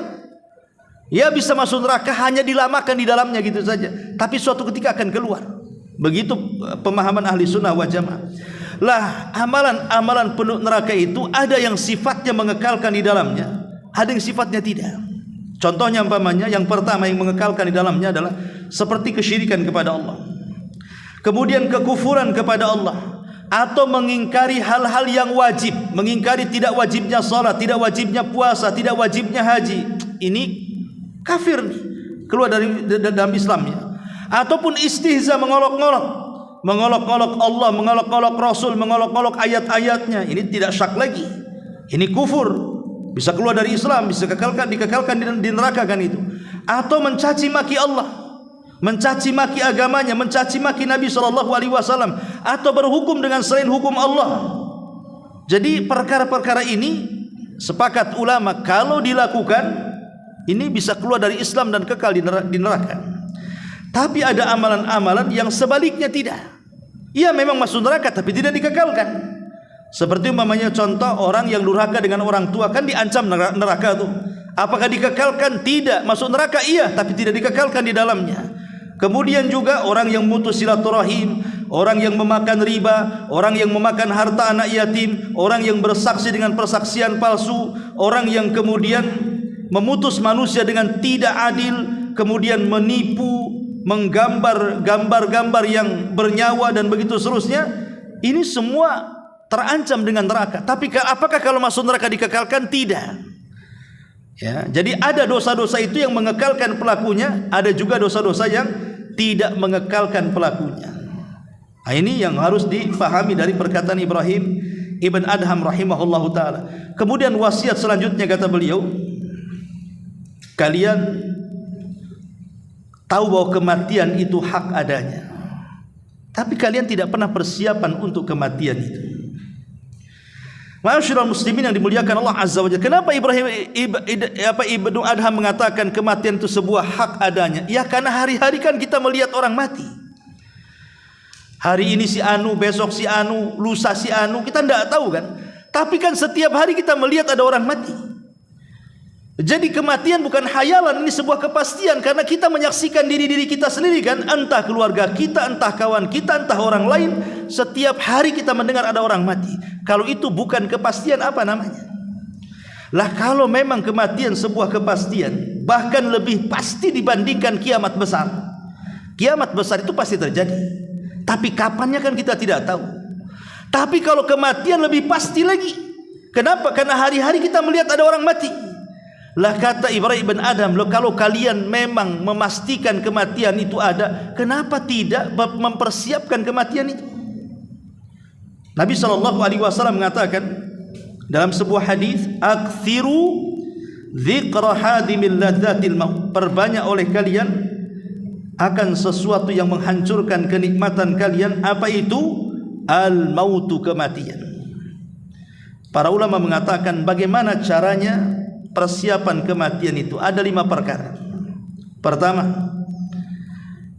S1: Ya bisa masuk neraka, hanya dilamakan di dalamnya gitu saja, tapi suatu ketika akan keluar. Begitu pemahaman ahli sunnah wal jamaah. Lah amalan-amalan penduduk neraka itu ada yang sifatnya mengekalkan di dalamnya, ada yang sifatnya tidak. Contohnya umpamanya yang pertama yang mengekalkan di dalamnya adalah seperti kesyirikan kepada Allah, kemudian kekufuran kepada Allah, atau mengingkari hal-hal yang wajib, mengingkari tidak wajibnya salat, tidak wajibnya puasa, tidak wajibnya haji. Ini kafir nih, keluar dari dalam Islamnya. Ataupun istihza, mengolok-olok Allah, mengolok-olok Rasul, mengolok-olok ayat-ayatnya. Ini tidak syak lagi, ini kufur, bisa keluar dari Islam, bisa dikekalkan di neraka kan itu. Atau mencaci maki Allah, mencaci maki agamanya, mencaci maki Nabi SAW, atau berhukum dengan selain hukum Allah. Jadi perkara-perkara ini sepakat ulama kalau dilakukan ini bisa keluar dari Islam dan kekal di neraka. Tapi ada amalan-amalan yang sebaliknya tidak. Ia memang masuk neraka tapi tidak dikekalkan. Seperti umpamanya contoh orang yang durhaka dengan orang tua, kan diancam neraka tuh. Apakah dikekalkan? Tidak. Masuk neraka iya, tapi tidak dikekalkan di dalamnya. Kemudian juga orang yang mutus silaturahim, orang yang memakan riba, orang yang memakan harta anak yatim, orang yang bersaksi dengan persaksian palsu, orang yang kemudian memutus manusia dengan tidak adil, kemudian menipu, menggambar gambar-gambar yang bernyawa dan begitu seterusnya. Ini semua terancam dengan neraka. Tapi apakah kalau masuk neraka dikekalkan? Tidak. Ya, jadi ada dosa-dosa itu yang mengekalkan pelakunya, ada juga dosa-dosa yang tidak mengekalkan pelakunya. Nah, ini yang harus difahami dari perkataan Ibrahim ibn Adham rahimahullahu taala. Kemudian wasiat selanjutnya kata beliau, kalian tahu bahwa kematian itu hak adanya, tapi kalian tidak pernah persiapan untuk kematian itu. Ma'asyiral muslimin yang dimuliakan Allah Azza wa Jalla, kenapa Ibnu Adham mengatakan kematian itu sebuah hak adanya? Ya karena hari-hari kan kita melihat orang mati. Hari ini si anu, besok si anu, lusa si anu, kita tidak tahu kan. Tapi kan setiap hari kita melihat ada orang mati. Jadi kematian bukan hayalan, ini sebuah kepastian. Karena kita menyaksikan diri-diri kita sendiri kan. Entah keluarga kita, entah kawan kita, entah orang lain. Setiap hari kita mendengar ada orang mati. Kalau itu bukan kepastian, apa namanya? Lah kalau memang kematian sebuah kepastian, bahkan lebih pasti dibandingkan kiamat besar. Kiamat besar itu pasti terjadi, tapi kapannya kan kita tidak tahu. Tapi kalau kematian lebih pasti lagi. Kenapa? Karena hari-hari kita melihat ada orang mati. Lah kata Ibrahim bin Adam, loh kalau kalian memang memastikan kematian itu ada, kenapa tidak mempersiapkan kematian itu? Nabi SAW mengatakan dalam sebuah hadis, aktsiru dzikra hadimil ladzatil maut, perbanyak oleh kalian akan sesuatu yang menghancurkan kenikmatan kalian. Apa itu? Al mautu, kematian. Para ulama mengatakan bagaimana caranya persiapan kematian itu. Ada 5 perkara. Pertama,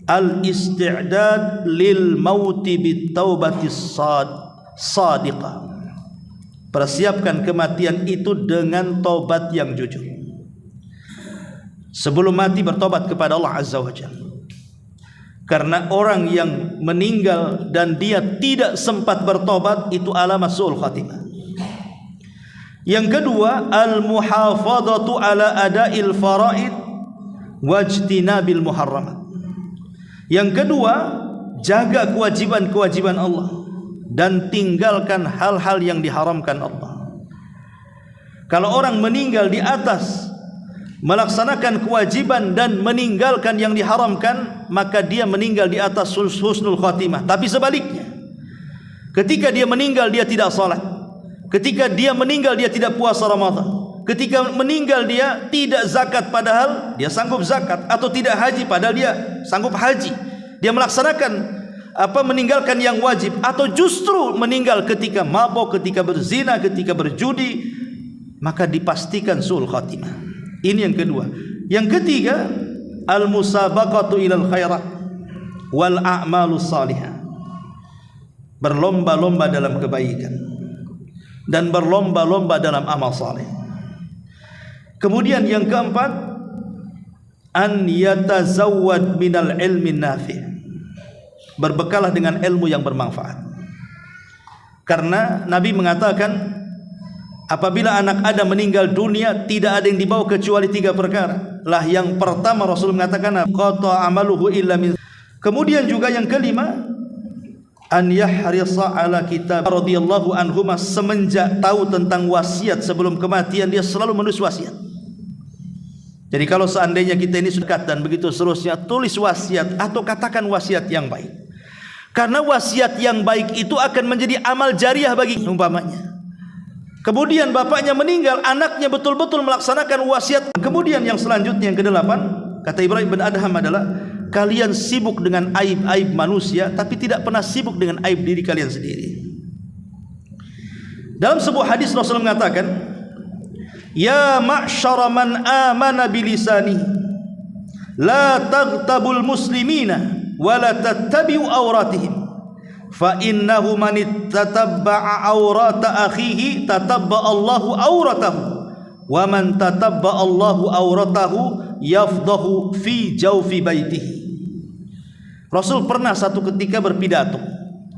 S1: al isti'dad lil mauti bit taubatis sadiqah. Persiapkan kematian itu dengan taubat yang jujur. Sebelum mati bertobat kepada Allah Azza wa Jalla. Karena orang yang meninggal dan dia tidak sempat bertobat, itu alamat su'ul khatimah. Yang kedua, al-muhafadhatu ala ada'il faraid wajtinabil muharramat. Yang kedua, jaga kewajiban-kewajiban Allah dan tinggalkan hal-hal yang diharamkan Allah. Kalau orang meninggal di atas melaksanakan kewajiban dan meninggalkan yang diharamkan, maka dia meninggal di atas husnul khatimah. Tapi sebaliknya, ketika dia meninggal dia tidak salat, ketika dia meninggal dia tidak puasa Ramadan, ketika meninggal dia tidak zakat padahal dia sanggup zakat, atau tidak haji padahal dia sanggup haji, dia melaksanakan meninggalkan yang wajib, atau justru meninggal ketika mabok, ketika berzina, ketika berjudi, maka dipastikan su'ul khatimah. Ini yang kedua. Yang ketiga, al-musabaqatu ilal khairat wal a'malus salihah. Berlomba-lomba dalam kebaikan dan berlomba-lomba dalam amal saleh. Kemudian yang keempat, an yatazawwad minal ilmi nafi'. Berbekalah dengan ilmu yang bermanfaat. Karena Nabi mengatakan, apabila anak Adam meninggal dunia, tidak ada yang dibawa kecuali 3 perkara. Lah yang pertama Rasul mengatakan, qata amaluhu illa min. Kemudian juga yang kelima, an yahrisa ala kitab radhiyallahu anhuma, semenjak tahu tentang wasiat sebelum kematian dia selalu menulis wasiat. Jadi kalau seandainya kita ini sudah dan begitu seterusnya, tulis wasiat atau katakan wasiat yang baik. Karena wasiat yang baik itu akan menjadi amal jariah bagi umpamanya. Kemudian bapaknya meninggal, anaknya betul-betul melaksanakan wasiat. Kemudian yang selanjutnya, yang ke-8, kata Ibrahim bin Adham adalah, kalian sibuk dengan aib-aib manusia, tapi tidak pernah sibuk dengan aib diri kalian sendiri. Dalam sebuah hadis Rasul mengatakan, ya ma'syara man amana bilisani, la taghtabul muslimina wa la tattabi'u awratihim, fa innahu man tatabba'a awrata akhihi tatabba Allahu awratahu, wa man tatabba Allahu awratahu yafdahu fi jawfi baitihi. Rasul pernah satu ketika berpidato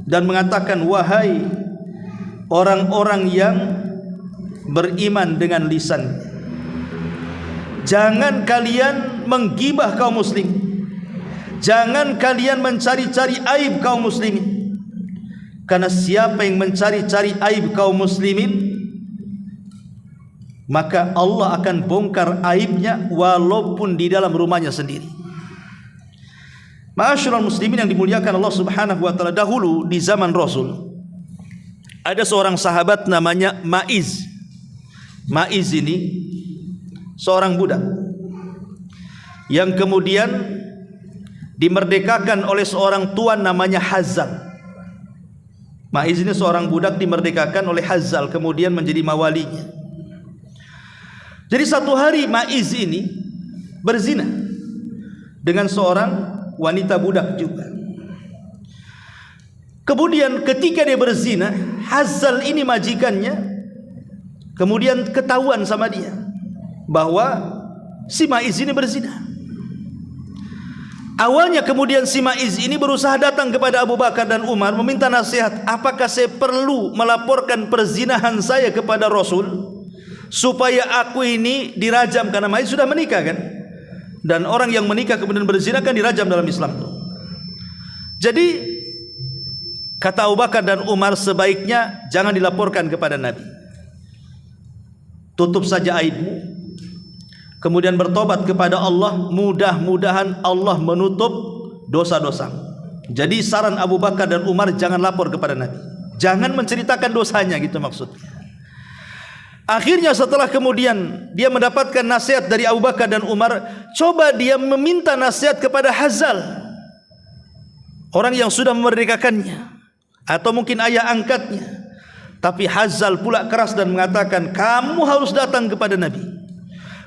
S1: dan mengatakan, wahai orang-orang yang beriman dengan lisan, jangan kalian menggibah kaum muslim, jangan kalian mencari-cari aib kaum muslimin. Karena siapa yang mencari-cari aib kaum muslimin, maka Allah akan bongkar aibnya walaupun di dalam rumahnya sendiri. Ma'asyiral muslimin yang dimuliakan Allah Subhanahu wa taala, dahulu di zaman Rasul ada seorang sahabat namanya Ma'iz. Ma'iz ini seorang budak yang kemudian dimerdekakan oleh seorang tuan namanya Hazal. Ma'iz ini seorang budak dimerdekakan oleh Hazal, kemudian menjadi mawalinya. Jadi satu hari Ma'iz ini berzina dengan seorang wanita budak juga. Kemudian ketika dia berzina, Hazzal ini majikannya, kemudian ketahuan sama dia bahwa si Ma'iz ini berzina. Awalnya kemudian si Ma'iz ini berusaha datang kepada Abu Bakar dan Umar meminta nasihat, apakah saya perlu melaporkan perzinahan saya kepada Rasul supaya aku ini dirajam, karena Ma'iz sudah menikah kan, dan orang yang menikah kemudian berzina kan dirajam dalam Islam. Jadi kata Abu Bakar dan Umar, sebaiknya jangan dilaporkan kepada Nabi, tutup saja aibmu, kemudian bertobat kepada Allah, mudah-mudahan Allah menutup dosa-dosamu. Jadi saran Abu Bakar dan Umar, jangan lapor kepada Nabi, jangan menceritakan dosanya, gitu maksudnya. Akhirnya setelah kemudian dia mendapatkan nasihat dari Abu Bakar dan Umar, coba dia meminta nasihat kepada Hazzal, orang yang sudah memerdekakannya, atau mungkin ayah angkatnya. Tapi Hazzal pula keras dan mengatakan, kamu harus datang kepada Nabi,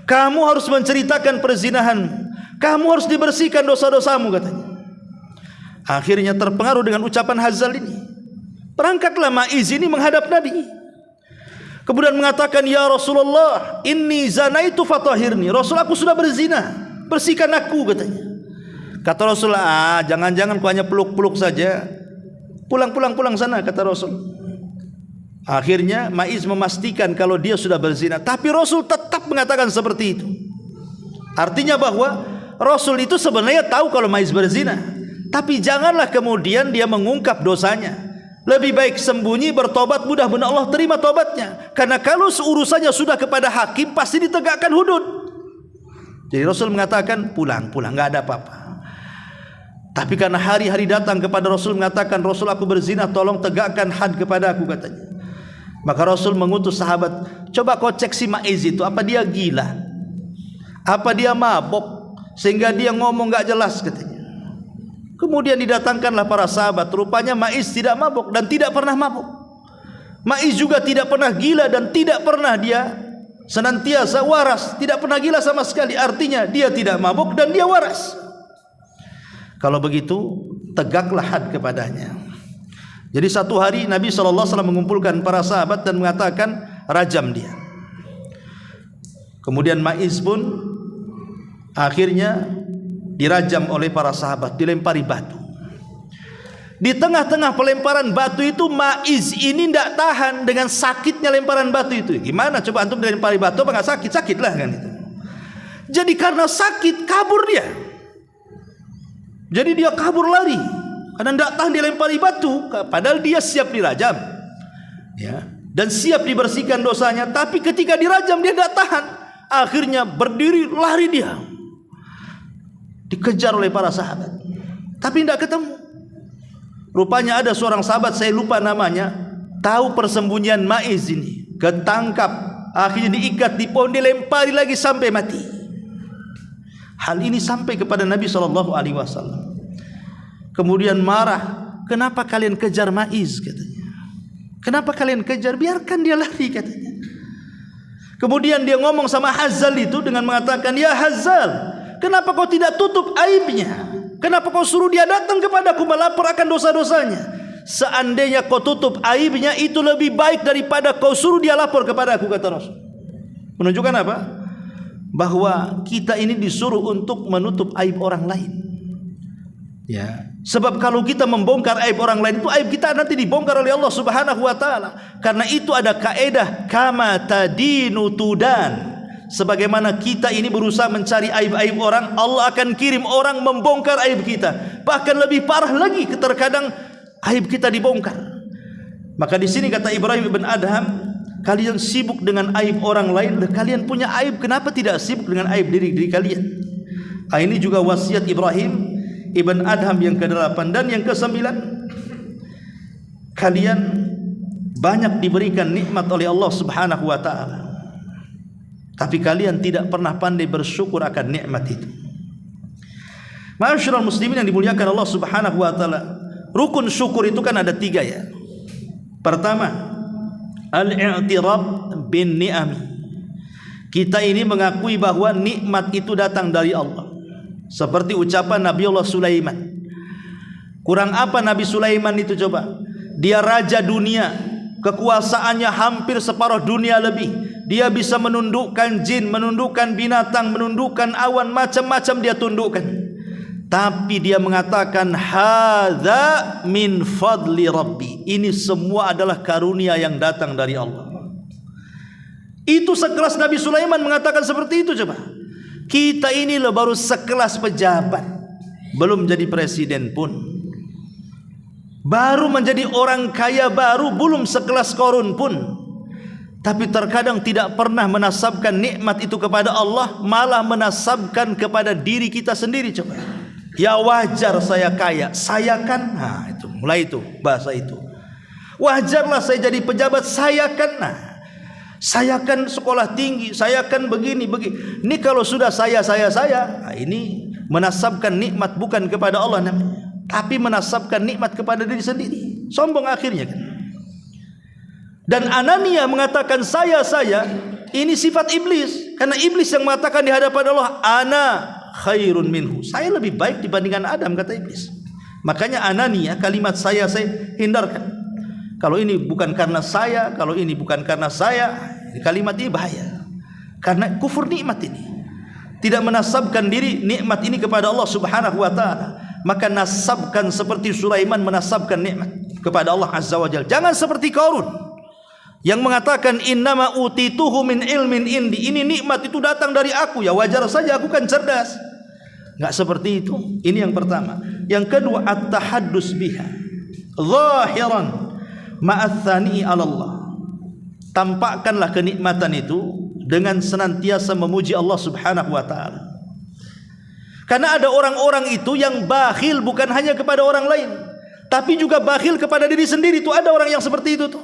S1: kamu harus menceritakan perzinahanmu, kamu harus dibersihkan dosa-dosamu, katanya. Akhirnya terpengaruh dengan ucapan Hazzal ini, berangkatlah Ma'iz ini menghadap Nabi, kemudian mengatakan, ya Rasulullah, inni zanaitu fatahirni, Rasul, aku sudah berzina, bersihkan aku, katanya. Kata Rasulullah, jangan-jangan kau hanya peluk-peluk saja, pulang sana, kata Rasul. Akhirnya Ma'iz memastikan kalau dia sudah berzina, tapi Rasul tetap mengatakan seperti itu. Artinya bahwa Rasul itu sebenarnya tahu kalau Ma'iz berzina, tapi janganlah kemudian dia mengungkap dosanya. Lebih baik sembunyi, bertobat, mudah-mudahan Allah terima tobatnya. Karena kalau urusannya sudah kepada hakim, pasti ditegakkan hudud. Jadi Rasul mengatakan, pulang, enggak ada apa-apa. Tapi karena hari-hari datang kepada Rasul mengatakan, Rasul, aku berzina, tolong tegakkan had kepada aku, katanya. Maka Rasul mengutus sahabat, coba kau cek si Ma'iz itu, apa dia gila, apa dia mabok sehingga dia ngomong gak jelas, katanya. Kemudian didatangkanlah para sahabat, rupanya Ma'iz tidak mabok dan tidak pernah mabok. Ma'iz juga tidak pernah gila dan tidak pernah dia senantiasa waras, tidak pernah gila sama sekali. Artinya dia tidak mabok dan dia waras. Kalau begitu, tegaklah had kepadanya. Jadi satu hari Nabi SAW mengumpulkan para sahabat dan mengatakan, rajam dia. Kemudian Ma'iz pun akhirnya dirajam oleh para sahabat, dilempari batu. Di tengah-tengah pelemparan batu itu, Ma'iz ini tidak tahan dengan sakitnya lemparan batu itu. Gimana coba antum dilempari batu apa nggak sakit? Sakit lah kan itu. Jadi karena sakit kabur dia. Jadi dia kabur lari karena tidak tahan dilempari batu, padahal dia siap dirajam, ya, dan siap dibersihkan dosanya. Tapi ketika dirajam dia tidak tahan, akhirnya berdiri lari dia, dikejar oleh para sahabat, tapi tidak ketemu. Rupanya ada seorang sahabat, saya lupa namanya, tahu persembunyian Ma'iz ini, ketangkap, akhirnya diikat di pohon, dilempari lagi sampai mati. Hal ini sampai kepada Nabi SAW. Kemudian marah, kenapa kalian kejar Ma'iz, katanya. Kenapa kalian kejar? Biarkan dia lari, katanya. Kemudian dia ngomong sama Hazzal itu dengan mengatakan, ya Hazzal, kenapa kau tidak tutup aibnya? Kenapa kau suruh dia datang kepadaku melapor akan dosa-dosanya? Seandainya kau tutup aibnya, itu lebih baik daripada kau suruh dia lapor kepadaku, kata Rasul. Menunjukkan apa? Bahwa kita ini disuruh untuk menutup aib orang lain, ya. Sebab kalau kita membongkar aib orang lain, itu aib kita nanti dibongkar oleh Allah Subhanahu wa taala. Karena itu ada kaedah kama tadinu tudan. Sebagaimana kita ini berusaha mencari aib-aib orang, Allah akan kirim orang membongkar aib kita. Bahkan lebih parah lagi, terkadang aib kita dibongkar. Maka di sini kata Ibrahim ibn Adham, kalian sibuk dengan aib orang lain, kalian punya aib, kenapa tidak sibuk dengan aib diri kalian? Ini juga wasiat Ibrahim ibn Adham yang ke-8. Dan yang ke-9, kalian banyak diberikan nikmat oleh Allah Subhanahu wa taala, tapi kalian tidak pernah pandai bersyukur akan nikmat itu. Ma'asyiral muslimin yang dimuliakan Allah Subhanahu wa taala, rukun syukur itu kan ada 3, ya. Pertama, al-i'tiraf bin ni'ami. Kita ini mengakui bahwa nikmat itu datang dari Allah. Seperti ucapan Nabiullah Sulaiman, Kurang apa Nabi Sulaiman itu coba? Dia raja dunia, kekuasaannya hampir separuh dunia lebih. Dia bisa menundukkan jin, menundukkan binatang, menundukkan awan, macam-macam dia tundukkan. Tapi dia mengatakan hadza min fadli rabbi. Ini semua adalah karunia yang datang dari Allah. Itu sekelas Nabi Sulaiman mengatakan seperti itu coba. Kita ini loh baru sekelas pejabat, belum jadi presiden pun. Baru menjadi orang kaya baru, belum sekelas Qarun pun. Tapi terkadang tidak pernah menasabkan nikmat itu kepada Allah, malah menasabkan kepada diri kita sendiri coba. Ya wajar saya kaya, saya kan, nah itu mulai itu bahasa itu. Wajarlah saya jadi pejabat, saya kan, nah saya kan sekolah tinggi, saya kan begini. Ini kalau sudah saya, nah ini menasabkan nikmat bukan kepada Allah namanya, tapi menasabkan nikmat kepada diri sendiri. Sombong akhirnya kan. Dan Anania mengatakan saya, ini sifat iblis. Karena iblis yang mengatakan di hadapan Allah, ana khairun minhu, saya lebih baik dibandingkan Adam, kata iblis. Makanya Anania, kalimat saya hindarkan. Kalau ini bukan karena saya, kalau ini bukan karena saya, kalimat ini bahaya. Karena kufur nikmat ini. Tidak menasabkan diri nikmat ini kepada Allah Subhanahu wa taala. Maka nasabkan seperti Sulaiman menasabkan nikmat kepada Allah Azza wa Jalla. Jangan seperti Qarun yang mengatakan innama utituhu min ilmin indi. Ini nikmat itu datang dari aku, ya wajar saja aku kan cerdas. Enggak seperti itu. Ini yang pertama. Yang kedua, at-tahaddus biha zahiran ma'athani 'ala Allah. Tampakkanlah kenikmatan itu dengan senantiasa memuji Allah Subhanahu wa taala. Karena ada orang-orang itu yang bakhil bukan hanya kepada orang lain, tapi juga bakhil kepada diri sendiri. Itu ada orang yang seperti itu tuh.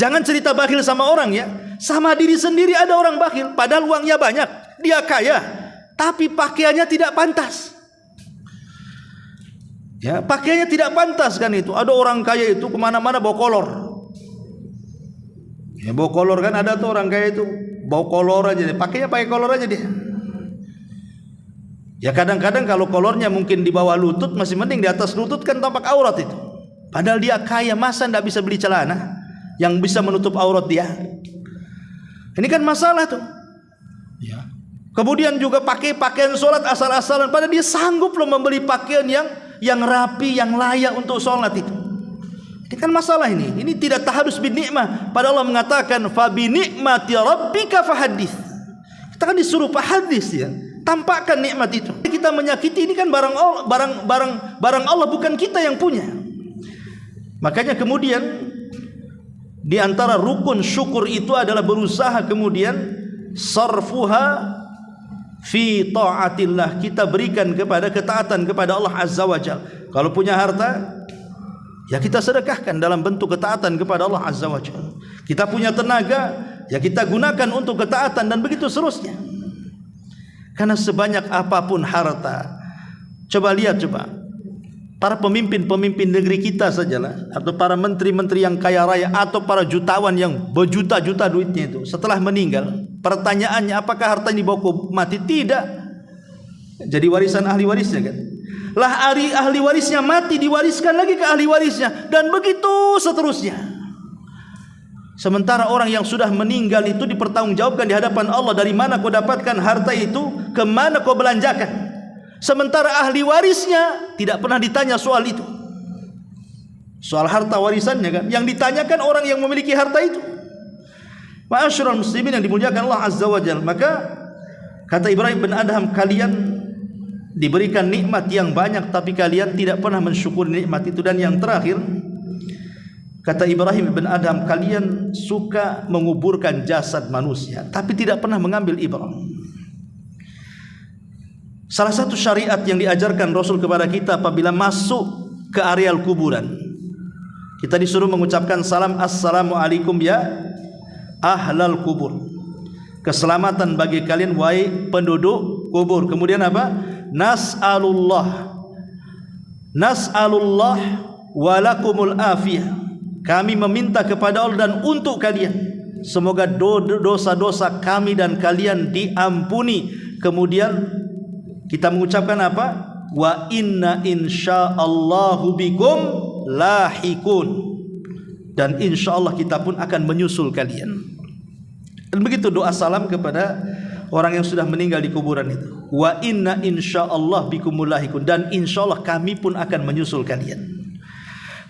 S1: Jangan cerita bakhil sama orang ya, sama diri sendiri ada orang bakhil. Padahal uangnya banyak, dia kaya, tapi pakaiannya tidak pantas. Ya, pakaiannya tidak pantas kan itu. Ada orang kaya itu kemana-mana bawa kolor. Ya, bawa kolor kan ada tuh orang kaya itu bawa kolor aja, pakainya pakai kolor aja dia. Ya kadang-kadang kalau kolornya mungkin di bawah lutut masih mending, di atas lutut kan tampak aurat itu. Padahal dia kaya, masa tidak bisa beli celana yang bisa menutup aurat dia? Ini kan masalah tuh. Ya. Kemudian juga pakai pakaian sholat asal-asalan, padahal dia sanggup loh membeli pakaian yang rapi, yang layak untuk sholat itu. Ini kan masalah ini. Ini tidak taharus bin nikmah. Padahal Allah mengatakan fa bi nikmati rabbika fahadits. Kita kan disuruh hadis ya. Tampakkan nikmat itu. Kita menyakiti ini kan barang Allah, bukan kita yang punya. Makanya kemudian di antara rukun syukur itu adalah berusaha kemudian sarfuha fi taatillah, kita berikan kepada ketaatan kepada Allah Azza wa Jalla. Kalau punya harta, ya kita sedekahkan dalam bentuk ketaatan kepada Allah Azza wa Jalla. Kita punya tenaga, ya kita gunakan untuk ketaatan, dan begitu seterusnya. Karena sebanyak apapun harta, coba lihat para pemimpin negeri kita sajalah, atau para menteri-menteri yang kaya raya, atau para jutawan yang berjuta-juta duitnya itu, setelah meninggal, pertanyaannya apakah harta ini dibawa mati? Tidak. Jadi warisan ahli warisnya kan. Lah ahli warisnya mati, diwariskan lagi ke ahli warisnya, dan begitu seterusnya. Sementara orang yang sudah meninggal itu dipertanggungjawabkan di hadapan Allah, dari mana kau dapatkan harta itu, kemana kau belanjakan. Sementara ahli warisnya tidak pernah ditanya soal itu, soal harta warisannya kan. Yang ditanyakan orang yang memiliki harta itu. Ma'asyiral muslimin yang dimuliakan Allah Azza wa Jalla. Maka kata Ibrahim bin Adham, kalian diberikan nikmat yang banyak tapi kalian tidak pernah mensyukuri nikmat itu. Dan yang terakhir, kata Ibrahim bin Adham, kalian suka menguburkan jasad manusia tapi tidak pernah mengambil ibrah. Salah satu syariat yang diajarkan Rasul kepada kita apabila masuk ke areal kuburan, kita disuruh mengucapkan salam, assalamualaikum ya ahlal kubur. Keselamatan bagi kalian wahai penduduk kubur. Kemudian apa? Nas'alullah walakumul afiyah. Kami meminta kepada Allah dan untuk kalian, semoga dosa-dosa kami dan kalian diampuni. Kemudian kita mengucapkan apa? wa inna insyaallahu bikum lahikun, dan insyaallah kita pun akan menyusul kalian. Dan begitu doa salam kepada orang yang sudah meninggal di kuburan itu. Wa inna insyaallah bikumul lahikun, dan insyaallah kami pun akan menyusul kalian.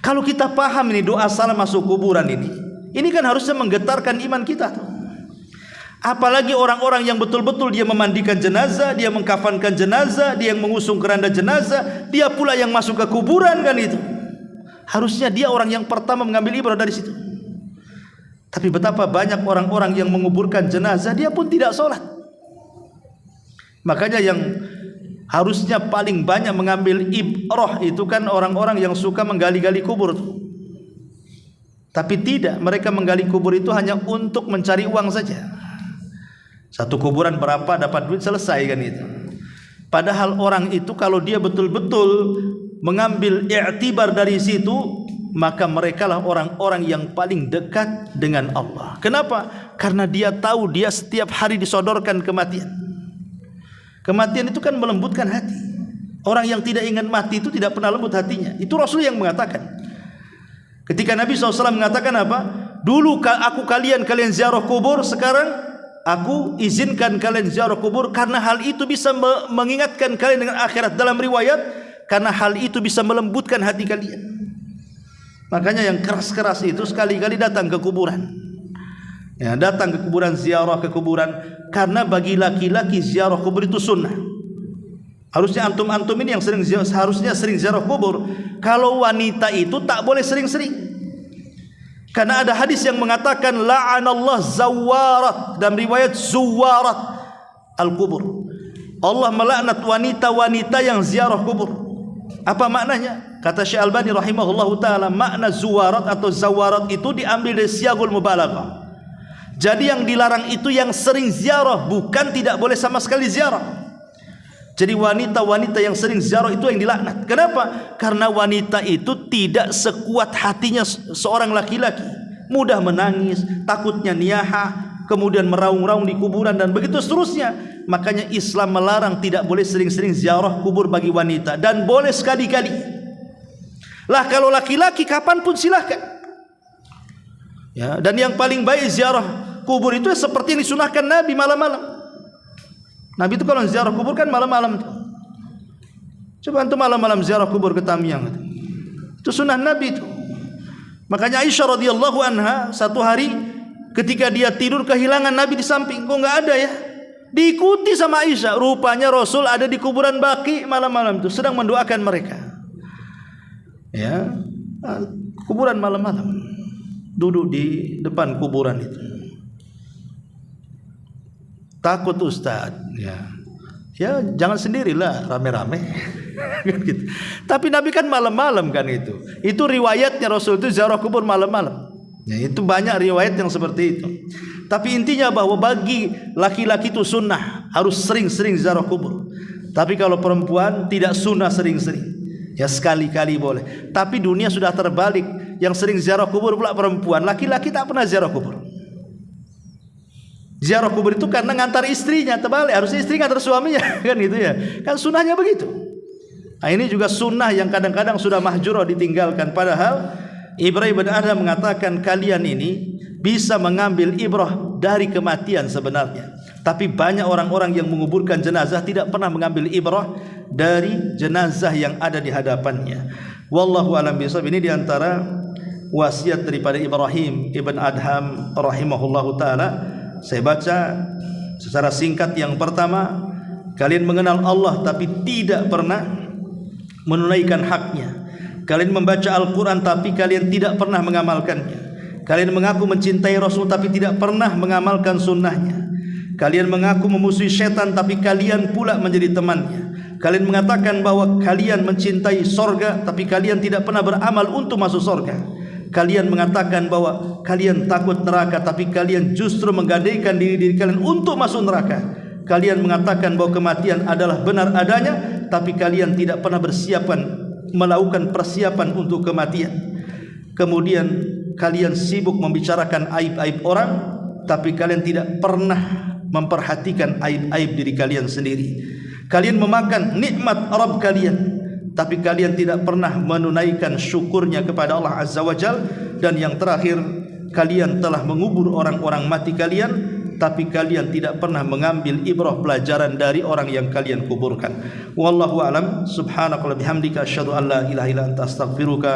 S1: Kalau kita paham ini doa salam masuk kuburan ini kan harusnya menggetarkan iman kita tuh. Apalagi orang-orang yang betul-betul dia memandikan jenazah, dia mengkafankan jenazah, dia yang mengusung keranda jenazah, dia pula yang masuk ke kuburan kan itu. Harusnya dia orang yang pertama mengambil ibrah dari situ. Tapi betapa banyak orang-orang yang menguburkan jenazah, dia pun tidak sholat. Makanya yang harusnya paling banyak mengambil ibrah itu kan orang-orang yang suka menggali-gali kubur tuh. Tapi tidak, mereka menggali kubur itu hanya untuk mencari uang saja. Satu kuburan berapa, dapat duit, selesai kan itu. Padahal orang itu kalau dia betul-betul mengambil i'tibar dari situ, maka merekalah orang-orang yang paling dekat dengan Allah. Kenapa? Karena dia tahu dia setiap hari disodorkan kematian. Kematian itu kan melembutkan hati. Orang yang tidak ingin mati itu tidak pernah lembut hatinya. Itu Rasul yang mengatakan. Ketika Nabi SAW mengatakan apa? Dulu kalian ziarah kubur, sekarang aku izinkan kalian ziarah kubur karena hal itu bisa mengingatkan kalian dengan akhirat. Dalam riwayat, karena hal itu bisa melembutkan hati kalian. Makanya yang keras-keras itu sekali-kali datang ke kuburan. Ya, datang ke kuburan, ziarah ke kuburan. Karena bagi laki-laki ziarah kubur itu sunnah. Harusnya antum-antum ini yang harusnya sering ziarah kubur. Kalau wanita itu tak boleh sering-sering. Karena ada hadis yang mengatakan la'anallah zawarat, dalam riwayat zuwarat al-kubur. Allah melaknat wanita-wanita yang ziarah kubur. Apa maknanya? Kata Syekh Albani rahimahullahu taala, makna zuwarat atau zawarat itu diambil dari siyagul mubalaghah. Jadi yang dilarang itu yang sering ziarah, bukan tidak boleh sama sekali ziarah. Jadi wanita-wanita yang sering ziarah itu yang dilaknat. Kenapa? Karena wanita itu tidak sekuat hatinya seorang laki-laki. Mudah menangis, takutnya niyahah, kemudian meraung-raung di kuburan dan begitu seterusnya. Makanya Islam melarang tidak boleh sering-sering ziarah kubur bagi wanita, dan boleh sekali-kali. Lah kalau laki-laki kapanpun silahkan. Ya, dan yang paling baik ziarah kubur itu seperti yang disunahkan Nabi malam-malam. Nabi itu kalau ziarah kubur kan malam-malam. Coba antum malam-malam ziarah kubur ke Tamyang. Itu sunnah Nabi itu. Makanya Aisyah radhiyallahu anha satu hari ketika dia tidur kehilangan Nabi di samping. Kok enggak ada ya? Diikuti sama Aisyah. Rupanya Rasul ada di kuburan Baqi malam-malam itu sedang mendoakan mereka. Ya, kuburan malam-malam. Duduk di depan kuburan itu. Takut Ustaz, ya jangan sendirilah, rame-rame. Gitu. Tapi Nabi kan malam-malam kan itu. Itu riwayatnya Rasul itu ziarah kubur malam-malam. Ya, itu banyak riwayat yang seperti itu. Tapi intinya bahwa bagi laki-laki itu sunnah, harus sering-sering ziarah kubur. Tapi kalau perempuan tidak sunnah sering-sering. Ya sekali-kali boleh. Tapi dunia sudah terbalik, yang sering ziarah kubur pula perempuan, laki-laki tak pernah ziarah kubur. Ziarah kubur itu karena ngantar istrinya, terbalik, harusnya istri ngantar suaminya kan gitu ya. Kan sunnahnya begitu. Nah, ini juga sunnah yang kadang-kadang sudah mahjurah ditinggalkan. Padahal Ibrahim bin Adham mengatakan kalian ini bisa mengambil ibrah dari kematian sebenarnya. Tapi banyak orang-orang yang menguburkan jenazah tidak pernah mengambil ibrah dari jenazah yang ada di hadapannya. Wallahu a'lam bishawab. Ini diantara wasiat daripada Ibrahim ibn Adham rahimahullahu taala. Saya baca secara singkat. Yang pertama, kalian mengenal Allah tapi tidak pernah menunaikan haknya. Kalian membaca Al-Quran tapi kalian tidak pernah mengamalkannya. Kalian mengaku mencintai Rasul tapi tidak pernah mengamalkan sunnahnya. Kalian mengaku memusuhi setan tapi kalian pula menjadi temannya. Kalian mengatakan bahwa kalian mencintai sorga tapi kalian tidak pernah beramal untuk masuk sorga. Kalian mengatakan bahwa kalian takut neraka tapi kalian justru menggadaikan diri kalian untuk masuk neraka. Kalian mengatakan bahwa kematian adalah benar adanya tapi kalian tidak pernah melakukan persiapan untuk kematian. Kemudian kalian sibuk membicarakan aib-aib orang tapi kalian tidak pernah memperhatikan aib-aib diri kalian sendiri. Kalian memakan nikmat Rabb kalian, tapi kalian tidak pernah menunaikan syukurnya kepada Allah Azza wa Jal. Dan yang terakhir, kalian telah mengubur orang-orang mati kalian, tapi kalian tidak pernah mengambil ibrah pelajaran dari orang yang kalian kuburkan. Wallahu a'lam. Subhanaka wa bihamdika asyhadu an la ilaha illa anta astaghfiruka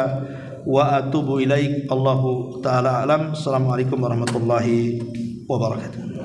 S1: wa atubu ilaik. Allahu taala a'lam. Assalamualaikum warahmatullahi wabarakatuh.